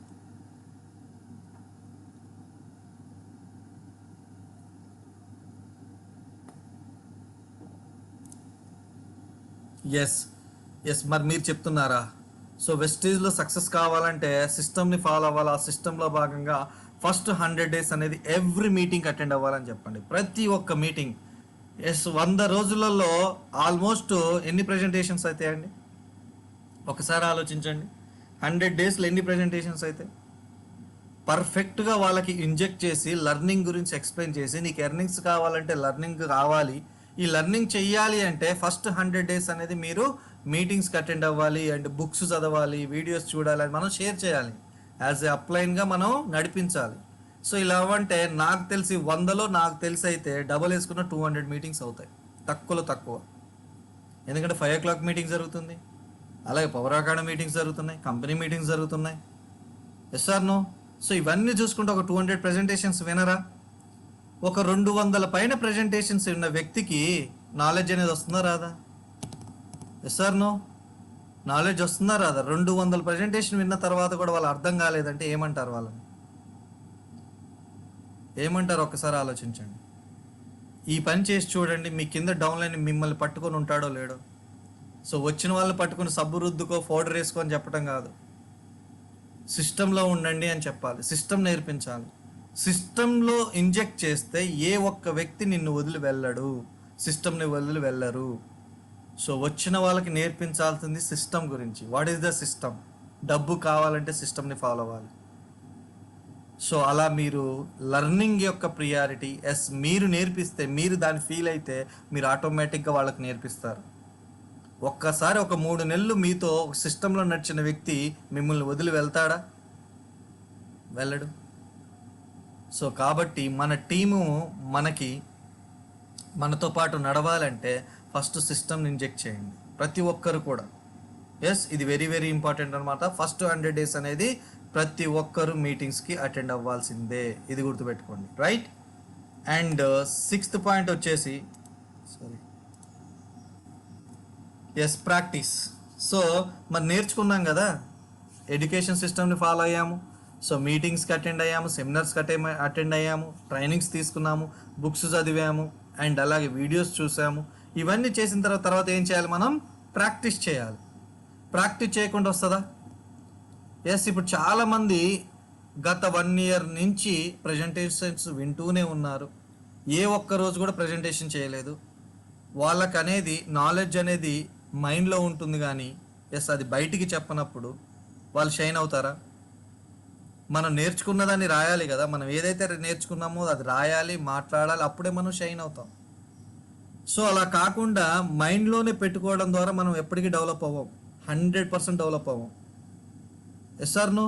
ఎస్ మరి మీరు చెప్తున్నారా? సో వెస్టీజ్లో సక్సెస్ కావాలంటే సిస్టమ్ని ఫాలో అవ్వాలి, ఆ సిస్టంలో భాగంగా ఫస్ట్ 100 days అనేది ఎవ్రీ మీటింగ్ అటెండ్ అవ్వాలని చెప్పండి, ప్రతి ఒక్క మీటింగ్. 100 రోజులలో ఆల్మోస్ట్ ఎన్ని ప్రజెంటేషన్స్ అవుతాయండి? ఒకసారి ఆలోచించండి, 100 daysలో ఎన్ని ప్రజెంటేషన్స్ అయితే పర్ఫెక్ట్గా వాళ్ళకి ఇంజెక్ట్ చేసి లర్నింగ్ గురించి ఎక్స్ప్లెయిన్ చేసి, నీకు ఎర్నింగ్స్ కావాలంటే లర్నింగ్ కావాలి, ఈ లర్నింగ్ చెయ్యాలి అంటే ఫస్ట్ 100 days అనేది మీరు మీటింగ్స్కి అటెండ్ అవ్వాలి అండ్ బుక్స్ చదవాలి, వీడియోస్ చూడాలి, అని మనం షేర్ చేయాలి, యాజ్ ఏ అప్లైన్గా మనం నడిపించాలి. సో ఇలా అవ్వంటే నాకు తెలిసి 100లో నాకు తెలిసి అయితే డబల్ వేసుకున్న 200 మీటింగ్స్ అవుతాయి, తక్కువలో తక్కువ. ఎందుకంటే 5 o'clock మీటింగ్ జరుగుతుంది, అలాగే పవర్ అకాడమీ మీటింగ్స్ జరుగుతున్నాయి, కంపెనీ మీటింగ్స్ జరుగుతున్నాయి. Yes or no? సో ఇవన్నీ చూసుకుంటే ఒక 200 ప్రజెంటేషన్స్ వినరా? ఒక 200 పైన ప్రజెంటేషన్స్ ఉన్న వ్యక్తికి నాలెడ్జ్ అనేది వస్తుందా రాదా? Yes or no? నాలెడ్జ్ వస్తుందా రాదా? 200 ప్రజెంటేషన్ విన్న తర్వాత కూడా వాళ్ళు అర్థం కాలేదంటే ఏమంటారు వాళ్ళని? ఏమంటారు ఒక్కసారి ఆలోచించండి. ఈ పని చేసి చూడండి, మీ కింద డౌన్లైన్ మిమ్మల్ని పట్టుకొని ఉంటాడో లేడో. సో వచ్చిన వాళ్ళని పట్టుకొని సబ్బు రుద్దుకో పౌడర్ వేసుకో అని చెప్పడం కాదు, సిస్టంలో ఉండండి అని చెప్పాలి, సిస్టమ్ నేర్పించాలి. సిస్టంలో ఇంజెక్ట్ చేస్తే ఏ ఒక్క వ్యక్తి నిన్ను వదిలి వెళ్ళడు, సిస్టమ్ని వదిలి వెళ్ళరు. సో వచ్చిన వాళ్ళకి నేర్పించాల్సింది సిస్టమ్ గురించి. What is the system? డబ్బు కావాలంటే సిస్టమ్ని ఫాలో అవ్వాలి. సో అలా మీరు లర్నింగ్ యొక్క ప్రియారిటీ, మీరు నేర్పిస్తే, మీరు దాన్ని ఫీల్ అయితే మీరు ఆటోమేటిక్గా వాళ్ళకి నేర్పిస్తారు. ఒక్కసారి ఒక 3 నెలలు మీతో ఒక సిస్టంలో నడిచిన వ్యక్తి మిమ్మల్ని వదిలి వెళ్తాడా? వెళ్ళడు. సో కాబట్టి మన టీము మనతో పాటు నడవాలంటే ఫస్ట్ సిస్టమ్ని ఇంజెక్ట్ చేయండి, ప్రతి ఒక్కరు కూడా. ఇది వెరీ వెరీ ఇంపార్టెంట్ అనమాట. ఫస్ట్ 100 days అనేది ప్రతి ఒక్కరు మీటింగ్స్కి అటెండ్ అవ్వాల్సిందే, ఇది గుర్తుపెట్టుకోండి, రైట్? అండ్ 6th పాయింట్ వచ్చేసి ప్రాక్టీస్. సో మరి నేర్చుకున్నాం కదా, ఎడ్యుకేషన్ సిస్టమ్ని ఫాలో అయ్యాము, సో మీటింగ్స్కి అటెండ్ అయ్యాము, సెమినార్స్కి అటెండ్ అయ్యాము, ట్రైనింగ్స్ తీసుకున్నాము, బుక్స్ చదివాము, అండ్ అలాగే వీడియోస్ చూసాము. ఇవన్నీ చేసిన తర్వాత ఏం చేయాలి? మనం ప్రాక్టీస్ చేయాలి. ప్రాక్టీస్ చేయకుండా వస్తుందా? ఇప్పుడు చాలామంది గత 1 year నుంచి ప్రజెంటేషన్స్ వింటూనే ఉన్నారు, ఏ ఒక్క రోజు కూడా ప్రజెంటేషన్ చేయలేదు. వాళ్ళకు అనేది నాలెడ్జ్ అనేది మైండ్లో ఉంటుంది కానీ అది బయటికి చెప్పనప్పుడు వాళ్ళు షైన్ అవుతారా? మనం నేర్చుకున్న దాన్ని రాయాలి కదా, మనం ఏదైతే నేర్చుకున్నామో అది రాయాలి, మాట్లాడాలి, అప్పుడే మనం షైన్ అవుతాం. సో అలా కాకుండా మైండ్లోనే పెట్టుకోవడం ద్వారా మనం ఎప్పటికీ డెవలప్ అవ్వం, 100% డెవలప్ అవ్వం. Yes or no?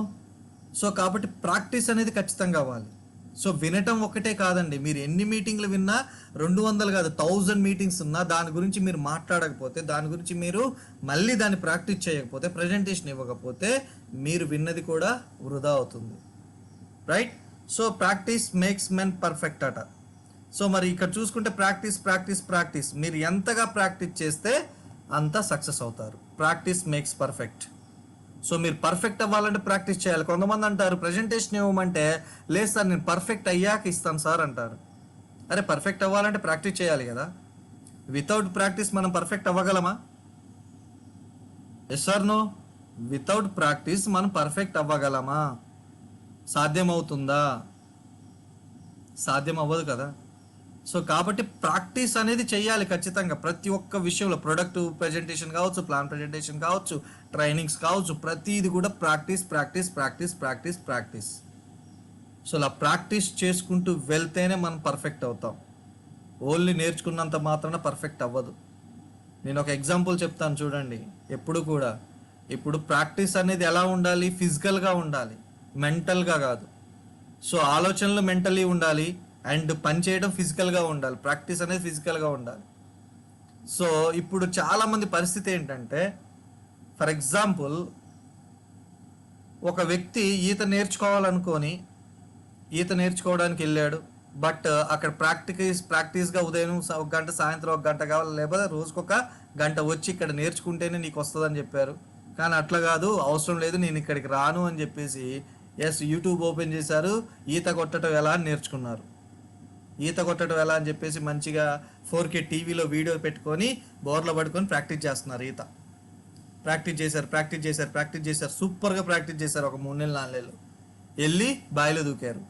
సో కాబట్టి ప్రాక్టీస్ అనేది ఖచ్చితంగా కావాలి. సో వినటం ఒకటే కాదండి, మీరు ఎన్ని మీటింగ్లు విన్నా, 200 కాదు 1000 మీటింగ్స్ ఉన్నా దాని గురించి మీరు మాట్లాడకపోతే, దాని గురించి మీరు మళ్ళీ దాన్ని ప్రాక్టీస్ చేయకపోతే, ప్రజెంటేషన్ ఇవ్వకపోతే మీరు విన్నది కూడా వృధా అవుతుంది, right? So practice makes men perfect అట. సో మరి ఇక్కడ చూసుకుంటే ప్రాక్టీస్ మీరు ఎంతగా ప్రాక్టీస్ చేస్తే అంత సక్సెస్ అవుతారు. Practice makes perfect. సో మీరు పర్ఫెక్ట్ అవ్వాలంటే ప్రాక్టీస్ చేయాలి. కొంతమంది అంటారు ప్రజెంటేషన్ ఇవ్వమంటే, లేదు సార్ నేను పర్ఫెక్ట్ అయ్యాక ఇస్తాను సార్ అంటారు. అరే పర్ఫెక్ట్ అవ్వాలంటే ప్రాక్టీస్ చేయాలి కదా, వితౌట్ ప్రాక్టీస్ మనం పర్ఫెక్ట్ అవ్వగలమా? Yes or no? Without practice మనం పర్ఫెక్ట్ అవ్వగలమా? సాధ్యమవుతుందా? సాధ్యం అవ్వదు కదా. సో కాబట్టి ప్రాక్టీస్ అనేది చేయాలి ఖచ్చితంగా, ప్రతి ఒక్క విషయంలో. ప్రొడక్ట్ ప్రజెంటేషన్ కావచ్చు, ప్లాన్ ప్రజెంటేషన్ కావచ్చు, ట్రైనింగ్స్ కావచ్చు, ప్రతిది కూడా ప్రాక్టీస్. సో అలా ప్రాక్టీస్ చేసుకుంటూ వెళ్తేనే మనం పర్ఫెక్ట్ అవుతాం. ఓన్లీ నేర్చుకున్నంత మాత్రాన పర్ఫెక్ట్ అవ్వదు. నేను ఒక ఎగ్జాంపుల్ చెప్తాను చూడండి. ఇప్పుడు ప్రాక్టీస్ అనేది ఎలా ఉండాలి? ఫిజికల్గా ఉండాలి, మెంటల్గా కాదు. సో ఆలోచనలు మెంటలీ ఉండాలి, అండ్ పని చేయడం ఫిజికల్గా ఉండాలి, ప్రాక్టీస్ అనేది ఫిజికల్గా ఉండాలి. సో ఇప్పుడు చాలామంది పరిస్థితి ఏంటంటే, ఫర్ ఎగ్జాంపుల్ ఒక వ్యక్తి ఈత నేర్చుకోవడానికి వెళ్ళాడు. బట్ అక్కడ ప్రాక్టీస్గా ఉదయం ఒక గంట, సాయంత్రం ఒక గంట కావాలి, లేకపోతే రోజుకొక గంట వచ్చి ఇక్కడ నేర్చుకుంటేనే నీకు వస్తుందని చెప్పారు. కానీ అట్లా కాదు, అవసరం లేదు, నేను ఇక్కడికి రాను అని చెప్పేసి యూట్యూబ్ ఓపెన్ చేశారు, ఈత కొట్టడం ఎలా అని నేర్చుకున్నారు. ఈత కొట్టడం ఎలా అని చెప్పేసి మంచిగా 4K టీవీలో వీడియో పెట్టుకొని బోర్లో పడుకొని ప్రాక్టీస్ చేస్తున్నారు. ఈత ప్రాక్టీస్ చేశారు, సూపర్గా ప్రాక్టీస్ చేశారు. ఒక 3 నెలలు 4 నెలలు వెళ్ళి బావిలో దూకారు.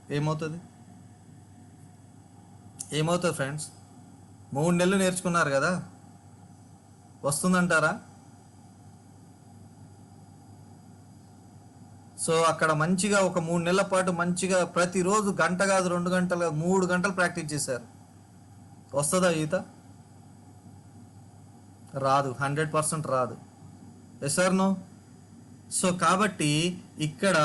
ఏమవుతుంది ఫ్రెండ్స్? 3 నెలలు నేర్చుకున్నారు కదా, వస్తుందంటారా? సో అక్కడ మంచిగా ఒక 3 నెలల పాటు మంచిగా ప్రతిరోజు గంట కాదు, 2 గంటలు కాదు, 3 గంటలు ప్రాక్టీస్ చేశారు. వస్తుందా ఈత? రాదు, 100% రాదు. Yes or no? సో కాబట్టి ఇక్కడ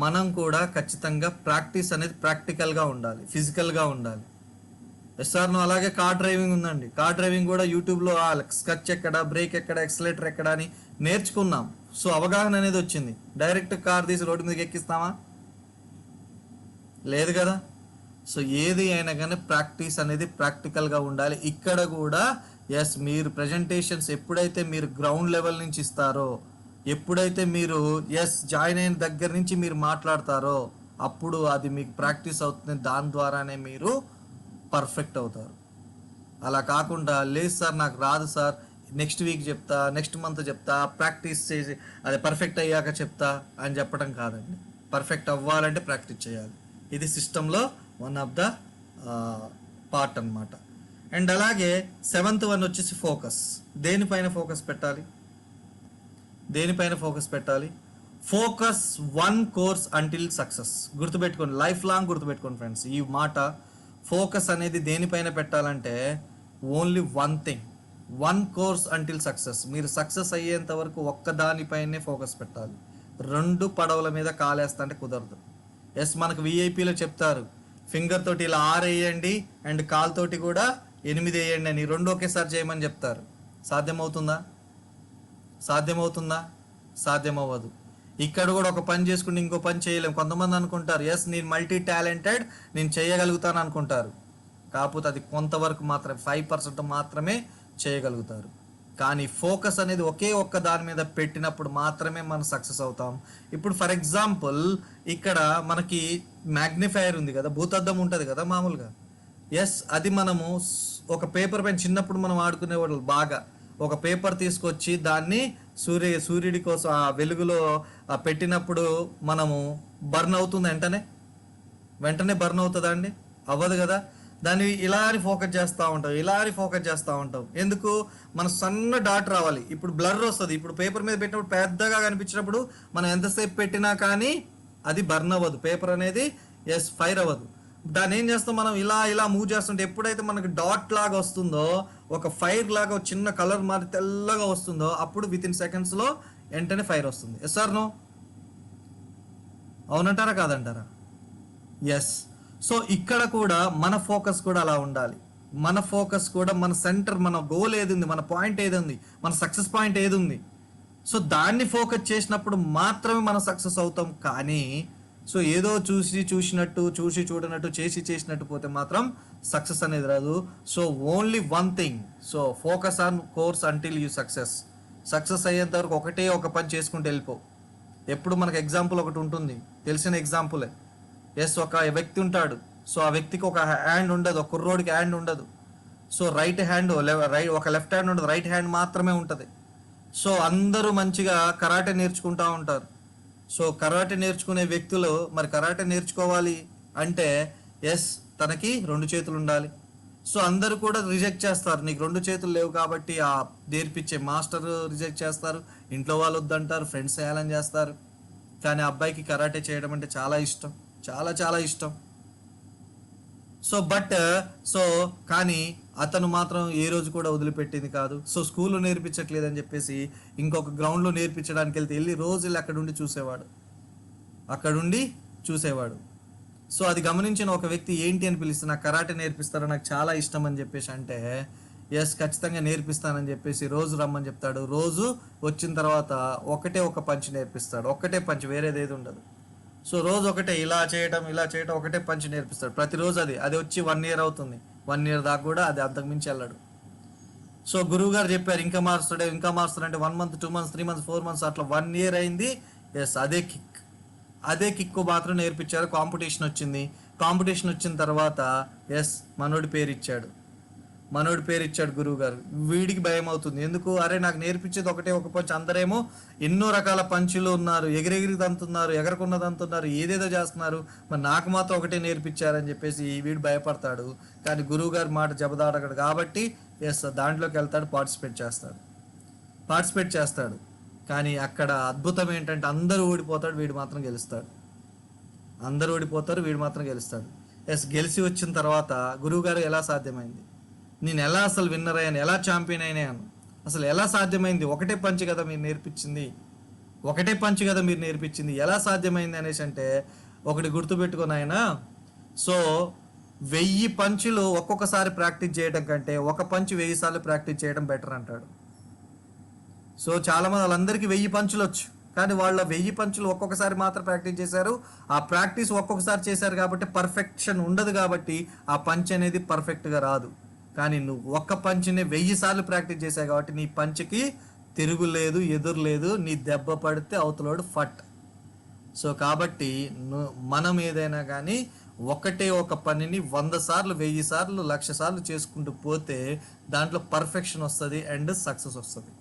మనం కూడా ఖచ్చితంగా ప్రాక్టీస్ అనేది ప్రాక్టికల్గా ఉండాలి, ఫిజికల్గా ఉండాలి. Yes or no? అలాగే కార్ డ్రైవింగ్ ఉందండి. కార్ డ్రైవింగ్ కూడా యూట్యూబ్లో స్క్లచ్ ఎక్కడ, బ్రేక్ ఎక్కడ, ఎక్సలేటర్ ఎక్కడ అని నేర్చుకున్నాం. సో అవగాహన అనేది వచ్చింది. డైరెక్ట్ కార్ తీసి రోడ్డు మీదకి ఎక్కిస్తామా? లేదు కదా. సో ఏది అయినా కానీ ప్రాక్టీస్ అనేది ప్రాక్టికల్గా ఉండాలి. ఇక్కడ కూడా మీరు ప్రజెంటేషన్స్ ఎప్పుడైతే మీరు గ్రౌండ్ లెవెల్ నుంచి ఇస్తారో, ఎప్పుడైతే మీరు జాయిన్ అయిన దగ్గర నుంచి మీరు మాట్లాడతారో, అప్పుడు అది మీకు ప్రాక్టీస్ అవుతుంది. దాని ద్వారానే మీరు పర్ఫెక్ట్ అవుతారు. అలా కాకుండా లేదు సార్ నాకు రాదు సార్, నెక్స్ట్ వీక్ చెప్తా, నెక్స్ట్ మంత్ చెప్తా, ప్రాక్టీస్ చేసి అది పర్ఫెక్ట్ అయ్యాక చెప్తా అని చెప్పడం కాదండి. పర్ఫెక్ట్ అవ్వాలంటే ప్రాక్టీస్ చేయాలి. ఇది సిస్టంలో వన్ ఆఫ్ ద పార్ట్ అన్నమాట. అండ్ అలాగే 7th వన్ వచ్చేసి ఫోకస్. దేనిపైన ఫోకస్ పెట్టాలి? Focus 1 course until success. గుర్తుపెట్టుకోండి, లైఫ్ లాంగ్ గుర్తుపెట్టుకోండి ఫ్రెండ్స్ ఈ మాట. ఫోకస్ అనేది దేనిపైన పెట్టాలంటే only 1 thing, 1 course until success. మీరు సక్సెస్ అయ్యేంత వరకు ఒక్కదానిపైనే ఫోకస్ పెట్టాలి. 2 పడవల మీద కాలేస్తా అంటే కుదరదు. మనకు విఐపీలో చెప్తారు, ఫింగర్ తోటి ఇలా 6 వేయండి అండ్ కాల్ తోటి కూడా 8 వేయండి అని 2 ఒకేసారి చేయమని చెప్తారు. సాధ్యమవుతుందా? సాధ్యమవ్వదు. ఇక్కడ కూడా ఒక పని చేసుకుంటే ఇంకో పని చేయలేము. కొంతమంది అనుకుంటారు నేను మల్టీ టాలెంటెడ్, నేను చేయగలుగుతాను అనుకుంటారు. కాకపోతే అది కొంతవరకు మాత్రమే, 5% మాత్రమే చేయగలుగుతారు. కానీ ఫోకస్ అనేది ఒక్క దాని మీద పెట్టినప్పుడు మాత్రమే మనం సక్సెస్ అవుతాం. ఇప్పుడు ఫర్ ఎగ్జాంపుల్ ఇక్కడ మనకి మ్యాగ్నిఫైయర్ ఉంది కదా, భూతద్దం ఉంటుంది కదా మామూలుగా. అది మనము ఒక పేపర్ పైన చిన్నప్పుడు మనం ఆడుకునేవాళ్ళు బాగా, ఒక పేపర్ తీసుకొచ్చి దాన్ని సూర్యుడి కోసం ఆ వెలుగులో పెట్టినప్పుడు మనము బర్న్ అవుతుంది, వెంటనే బర్న్ అవుతుందా అండి? అవ్వదు కదా. దాన్ని ఇలా అని ఫోకస్ చేస్తూ ఉంటాం. ఎందుకు? మన సన్న డాట్ రావాలి. ఇప్పుడు బ్లర్ వస్తుంది. ఇప్పుడు పేపర్ మీద పెట్టినప్పుడు పెద్దగా కనిపించినప్పుడు మనం ఎంతసేపు పెట్టినా కానీ అది బర్న్ అవ్వదు, పేపర్ అనేది ఫైర్ అవ్వదు. దాన్ని ఏం చేస్తాం మనం, ఇలా మూవ్ చేస్తుంటే ఎప్పుడైతే మనకి డాట్ లాగా వస్తుందో, ఒక ఫైర్ లాగా చిన్న కలర్ మారి తెల్లగా వస్తుందో, అప్పుడు వితిన్ సెకండ్స్లో వెంటనే ఫైర్ వస్తుంది. Yes or no? అవునంటారా కాదంటారా? సో ఇక్కడ కూడా మన ఫోకస్ కూడా అలా ఉండాలి. మన ఫోకస్ కూడా మన సెంటర్, మన గోల్ ఏది ఉంది, మన పాయింట్ ఏది ఉంది, మన సక్సెస్ పాయింట్ ఏది ఉంది, సో దాన్ని ఫోకస్ చేసినప్పుడు మాత్రమే మనం సక్సెస్ అవుతాం. కానీ సో ఏదో చూసినట్టు చేసినట్టు పోతే మాత్రం సక్సెస్ అనేది రాదు. So only 1 thing. So focus on course until you success అయ్యేంత వరకు ఒక పని చేసుకుంటూ వెళ్ళిపో. ఎప్పుడు మనకు ఎగ్జాంపుల్ ఒకటి ఉంటుంది, తెలిసిన ఎగ్జాంపులే. ఒక వ్యక్తి ఉంటాడు. సో ఆ వ్యక్తికి ఒక హ్యాండ్ ఉండదు, ఒక కుర్రోడికి హ్యాండ్ ఉండదు. సో రైట్ హ్యాండ్ ఒక లెఫ్ట్ హ్యాండ్ ఉండదు, రైట్ హ్యాండ్ మాత్రమే ఉంటుంది. సో అందరూ మంచిగా కరాటే నేర్చుకుంటూ ఉంటారు. సో కరాటే నేర్చుకునే వ్యక్తులు మరి కరాటే నేర్చుకోవాలి అంటే తనకి 2 చేతులు ఉండాలి. సో అందరూ కూడా రిజెక్ట్ చేస్తారు, నీకు 2 చేతులు లేవు కాబట్టి ఆ నేర్పించే మాస్టర్ రిజెక్ట్ చేస్తారు, ఇంట్లో వాళ్ళు వద్దంటారు, ఫ్రెండ్స్ చేయాలని చేస్తారు. కానీ ఆ అబ్బాయికి కరాటే చేయడం అంటే చాలా ఇష్టం, చాలా ఇష్టం. సో కానీ అతను మాత్రం ఏ రోజు కూడా వదిలిపెట్టింది కాదు. సో స్కూల్లో నేర్పించట్లేదని చెప్పేసి ఇంకొక గ్రౌండ్లో నేర్పించడానికి వెళ్ళి రోజు అక్కడుండి చూసేవాడు. సో అది గమనించిన ఒక వ్యక్తి ఏంటి అని పిలిస్తే నాకు కరాటే నేర్పిస్తారో నాకు చాలా ఇష్టం అని చెప్పేసి అంటే ఎస్ ఖచ్చితంగా నేర్పిస్తానని చెప్పేసి రోజు రమ్మని చెప్తాడు. రోజు వచ్చిన తర్వాత ఒకటే ఒక పంచ్ నేర్పిస్తాడు, ఒక్కటే పంచ్, వేరేది ఏది ఉండదు. సో రోజు ఒకటే ఇలా చేయటం ఒకటే పంచ్ నేర్పిస్తాడు ప్రతిరోజు. అది వచ్చి 1 year అవుతుంది. 1 year దాకా కూడా అది అంతకుమించి వెళ్ళాడు. సో గురువు గారు చెప్పారు ఇంకా మారుస్తాడు అంటే 1 month 2 months 3 months 4 months అట్లా 1 year అయింది. ఎస్ అదే కిక్ మాత్రం నేర్పించారు. కాంపిటీషన్ వచ్చిన తర్వాత ఎస్ మనోడి పేరు ఇచ్చాడు గురువు గారు. వీడికి భయం అవుతుంది. ఎందుకు? అరే నాకు నేర్పించేది ఒకటే ఒక పంచ్, అందరేమో ఎన్నో రకాల పంచులు ఉన్నారు, ఎగిరెగిరి తంతున్నారు, ఎగరకున్నది అంతున్నారు, ఏదేదో చేస్తున్నారు, మరి నాకు మాత్రం ఒకటే నేర్పించారని చెప్పేసి వీడు భయపడతాడు. కానీ గురువు గారి మాట జబదాడగడు కాబట్టి ఎస్ దాంట్లోకి వెళ్తాడు, పార్టిసిపేట్ చేస్తాడు. కానీ అక్కడ అద్భుతం ఏంటంటే అందరూ ఓడిపోతాడు, వీడు మాత్రం గెలుస్తాడు. ఎస్ గెలిచి వచ్చిన తర్వాత గురువుగారు ఎలా సాధ్యమైంది, నేను ఎలా అసలు విన్నర్ అయ్యాను, ఎలా ఛాంపియన్ అయినాను, అసలు ఎలా సాధ్యమైంది, ఒకటే పంచ్ కదా మీరు నేర్పించింది, ఎలా సాధ్యమైంది అనేసి అంటే ఒకటి గుర్తుపెట్టుకొని ఆయన, సో 1000 పంచులు ఒక్కొక్కసారి ప్రాక్టీస్ చేయడం కంటే ఒక పంచ్ 1000 సార్లు ప్రాక్టీస్ చేయడం బెటర్ అంటాడు. సో చాలామంది వాళ్ళందరికీ 1000 పంచులు వచ్చు, కానీ వాళ్ళ 1000 పంచులు ఒక్కొక్కసారి మాత్రం ప్రాక్టీస్ చేశారు. ఆ ప్రాక్టీస్ ఒక్కొక్కసారి చేశారు కాబట్టి పర్ఫెక్షన్ ఉండదు, కాబట్టి ఆ పంచ్ అనేది పర్ఫెక్ట్గా రాదు. కానీ నువ్వు ఒక్క పంచ్ని 1000 సార్లు ప్రాక్టీస్ చేశావు కాబట్టి నీ పంచ్కి తిరుగులేదు, ఎదురులేదు, నీ దెబ్బ పడితే అవతలోడు ఫట్. సో కాబట్టి మనం ఏదైనా కానీ ఒకటే ఒక పనిని 100 సార్లు 1000 సార్లు 1,00,000 సార్లు చేసుకుంటూ పోతే దాంట్లో పర్ఫెక్షన్ వస్తుంది అండ్ సక్సెస్ వస్తుంది.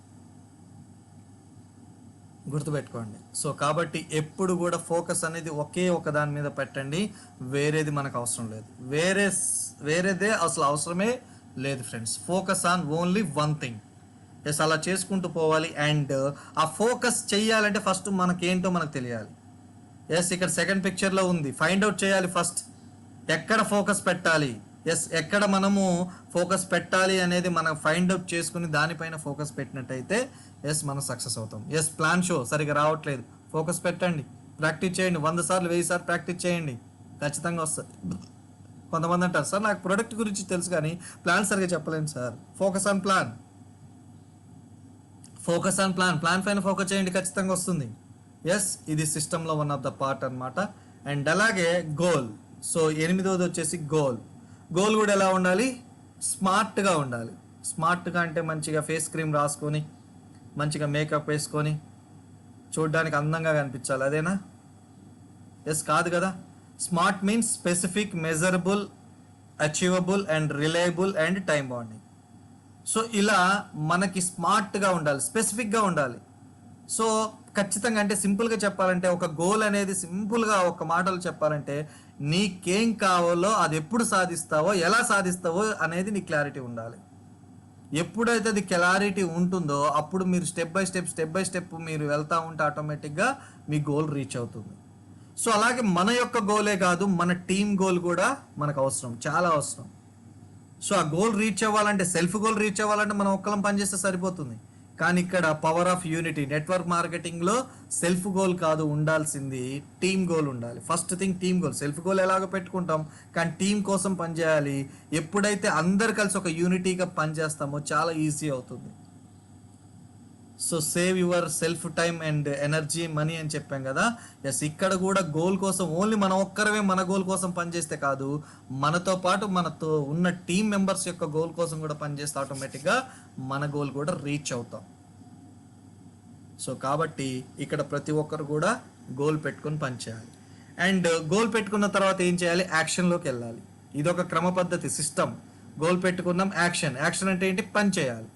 గుర్తుపెట్టుకోండి. సో కాబట్టి ఎప్పుడు కూడా ఫోకస్ అనేది ఒకే ఒక దాని మీద పెట్టండి, వేరేది మనకు అవసరం లేదు, వేరేదే అసలు అవసరమే లేదు friends. Focus on only one thing. Yes అలా చేసుకుంటూ పోవాలి. అండ్ ఆ ఫోకస్ చెయ్యాలంటే ఫస్ట్ మనకేంటో మనకు తెలియాలి. ఎస్ ఇక్కడ సెకండ్ పిక్చర్లో ఉంది, ఫైండ్ అవుట్ చేయాలి ఫస్ట్ ఎక్కడ ఫోకస్ పెట్టాలి. ఎస్ ఎక్కడ మనము ఫోకస్ పెట్టాలి అనేది మనం ఫైండ్ అవుట్ చేసుకుని దానిపైన ఫోకస్ పెట్టినట్టయితే ఎస్ మనం సక్సెస్ అవుతాం. ఎస్ ప్లాన్ షో సరిగా రావట్లేదు, ఫోకస్ పెట్టండి, ప్రాక్టీస్ చేయండి, 100 సార్లు 1000 సార్లు ప్రాక్టీస్ చేయండి, ఖచ్చితంగా వస్తుంది. కొంతమంది అంటారు సార్ నాకు ప్రొడక్ట్ గురించి తెలుసు కానీ ప్లాన్ సరిగా చెప్పలేను సార్. ఫోకస్ ఆన్ ప్లాన్ పైన ఫోకస్ చేయండి, ఖచ్చితంగా వస్తుంది. ఎస్ ఇది సిస్టంలో వన్ ఆఫ్ ద పార్ట్ అనమాట. అండ్ అలాగే గోల్. సో 8వది వచ్చేసి గోల్ కూడా ఎలా ఉండాలి, స్మార్ట్గా ఉండాలి. స్మార్ట్గా అంటే మంచిగా ఫేస్ క్రీమ్ రాసుకొని మంచిగా మేకప్ వేసుకొని చూడడానికి అందంగా కనిపించాలి, అదేనా? ఎస్ కాదు కదా. Smart means specific, measurable, achievable and reliable and time bonding. So ఇలా మనకి స్మార్ట్గా ఉండాలి, స్పెసిఫిక్గా ఉండాలి. సో ఖచ్చితంగా అంటే సింపుల్గా చెప్పాలంటే ఒక గోల్ అనేది సింపుల్గా ఒక మాటలు చెప్పాలంటే నీకేం కావాలో అది ఎప్పుడు సాధిస్తావో ఎలా సాధిస్తావో అనేది నీ క్లారిటీ ఉండాలి. ఎప్పుడైతే అది క్లారిటీ ఉంటుందో అప్పుడు మీరు స్టెప్ బై స్టెప్ మీరు వెళ్తూ ఉంటే ఆటోమేటిక్గా మీ గోల్ రీచ్ అవుతుంది. సో అలాగే మన యొక్క గోలే కాదు, మన టీమ్ గోల్ కూడా మనకు అవసరం, చాలా అవసరం. సో ఆ గోల్ రీచ్ అవ్వాలంటే, సెల్ఫ్ గోల్ రీచ్ అవ్వాలంటే మనం ఒక్కలం పనిచేస్తే సరిపోతుంది. కానీ ఇక్కడ పవర్ ఆఫ్ యూనిటీ, నెట్వర్క్ మార్కెటింగ్లో సెల్ఫ్ గోల్ కాదు ఉండాల్సింది, టీమ్ గోల్ ఉండాలి. First thing team goal. Self goal ఎలాగో పెట్టుకుంటాం, కానీ టీం కోసం పనిచేయాలి. ఎప్పుడైతే అందరు కలిసి ఒక యూనిటీగా పనిచేస్తామో చాలా ఈజీ అవుతుంది. So save your self time and energy, money అని చెప్పాం కదా. ఎస్ ఇక్కడ కూడా గోల్ కోసం ఓన్లీ మనం ఒక్కరమే మన గోల్ కోసం పనిచేస్తే కాదు, మనతో పాటు మనతో ఉన్న టీం మెంబర్స్ యొక్క గోల్ కోసం కూడా పనిచేస్తే ఆటోమేటిక్గా మన గోల్ కూడా రీచ్ అవుతాం. సో కాబట్టి ఇక్కడ ప్రతి ఒక్కరు కూడా గోల్ పెట్టుకొని పనిచేయాలి. అండ్ గోల్ పెట్టుకున్న తర్వాత ఏం చేయాలి, యాక్షన్లోకి వెళ్ళాలి. ఇదొక క్రమ పద్ధతి, సిస్టమ్. గోల్ పెట్టుకున్నాం, యాక్షన్ అంటే ఏంటి, పని చేయాలి.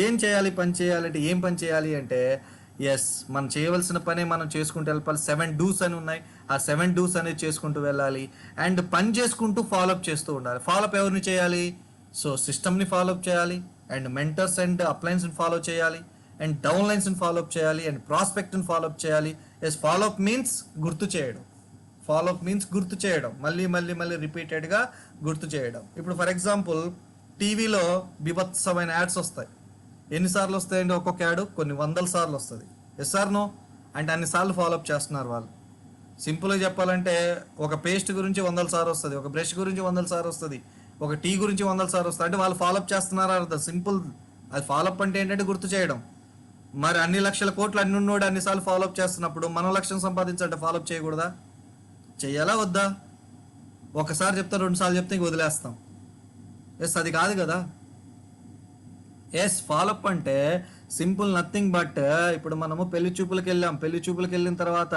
ఏం చేయాలి, పని చేయాలంటే ఏం పని చేయాలి అంటే ఎస్ మనం చేయవలసిన పని మనం చేసుకుంటూ వెళ్ళాలి. 7 do's అని ఉన్నాయి, ఆ 7 do's అనేది చేసుకుంటూ వెళ్ళాలి. అండ్ పని చేసుకుంటూ ఫాలోఅప్ చేస్తూ ఉండాలి. ఫాలోఅప్ ఎవరిని చేయాలి, సో సిస్టమ్ని ఫాలోఅప్ చేయాలి, అండ్ మెంటర్స్ అండ్ అప్లయన్స్ని ఫాలో చేయాలి, అండ్ డౌన్ లైన్స్ని ఫాలోఅప్ చేయాలి, అండ్ ప్రాస్పెక్ట్ని ఫాలోఅప్ చేయాలి. ఎస్ ఫాలోఅప్ మీన్స్ గుర్తు చేయడం, మళ్ళీ రిపీటెడ్గా గుర్తు చేయడం. ఇప్పుడు ఫర్ ఎగ్జాంపుల్ టీవీలో బీభత్సమైన యాడ్స్ వస్తాయి. ఎన్నిసార్లు వస్తాయండి ఒక్కొక్క యాడ్, కొన్ని 100 సార్లు వస్తుంది. ఎస్ ఆర్ నో అంటే అన్నిసార్లు ఫాలోఅప్ చేస్తున్నారు వాళ్ళు. సింపుల్గా చెప్పాలంటే ఒక పేస్ట్ గురించి 100 సార్లు వస్తుంది, ఒక బ్రష్ గురించి 100 సార్లు వస్తుంది, ఒక టీ గురించి 100 సార్లు వస్తుంది. అంటే వాళ్ళు ఫాలోఅప్ చేస్తున్నారా అర్థం. సింపుల్. అది ఫాలోఅప్ అంటే ఏంటంటే గుర్తు చేయడం. మరి అన్ని లక్షల కోట్లు అన్ని ఉన్నోడు అన్నిసార్లు ఫాలోఅప్ చేస్తున్నప్పుడు మనం లక్ష్యం సంపాదించాలంటే ఫాలోఅప్ చేయకూడదా? చెయ్యాలా వద్దా? ఒకసారి చెప్తా, 2 సార్లు చెప్తే ఇంక వదిలేస్తాం. ఎస్, అది కాదు కదా. ఎస్, ఫాలోఅప్ అంటే సింపుల్ నథింగ్ బట్ ఇప్పుడు మనము పెళ్లి చూపులకు వెళ్ళాం. పెళ్లి చూపులకు వెళ్ళిన తర్వాత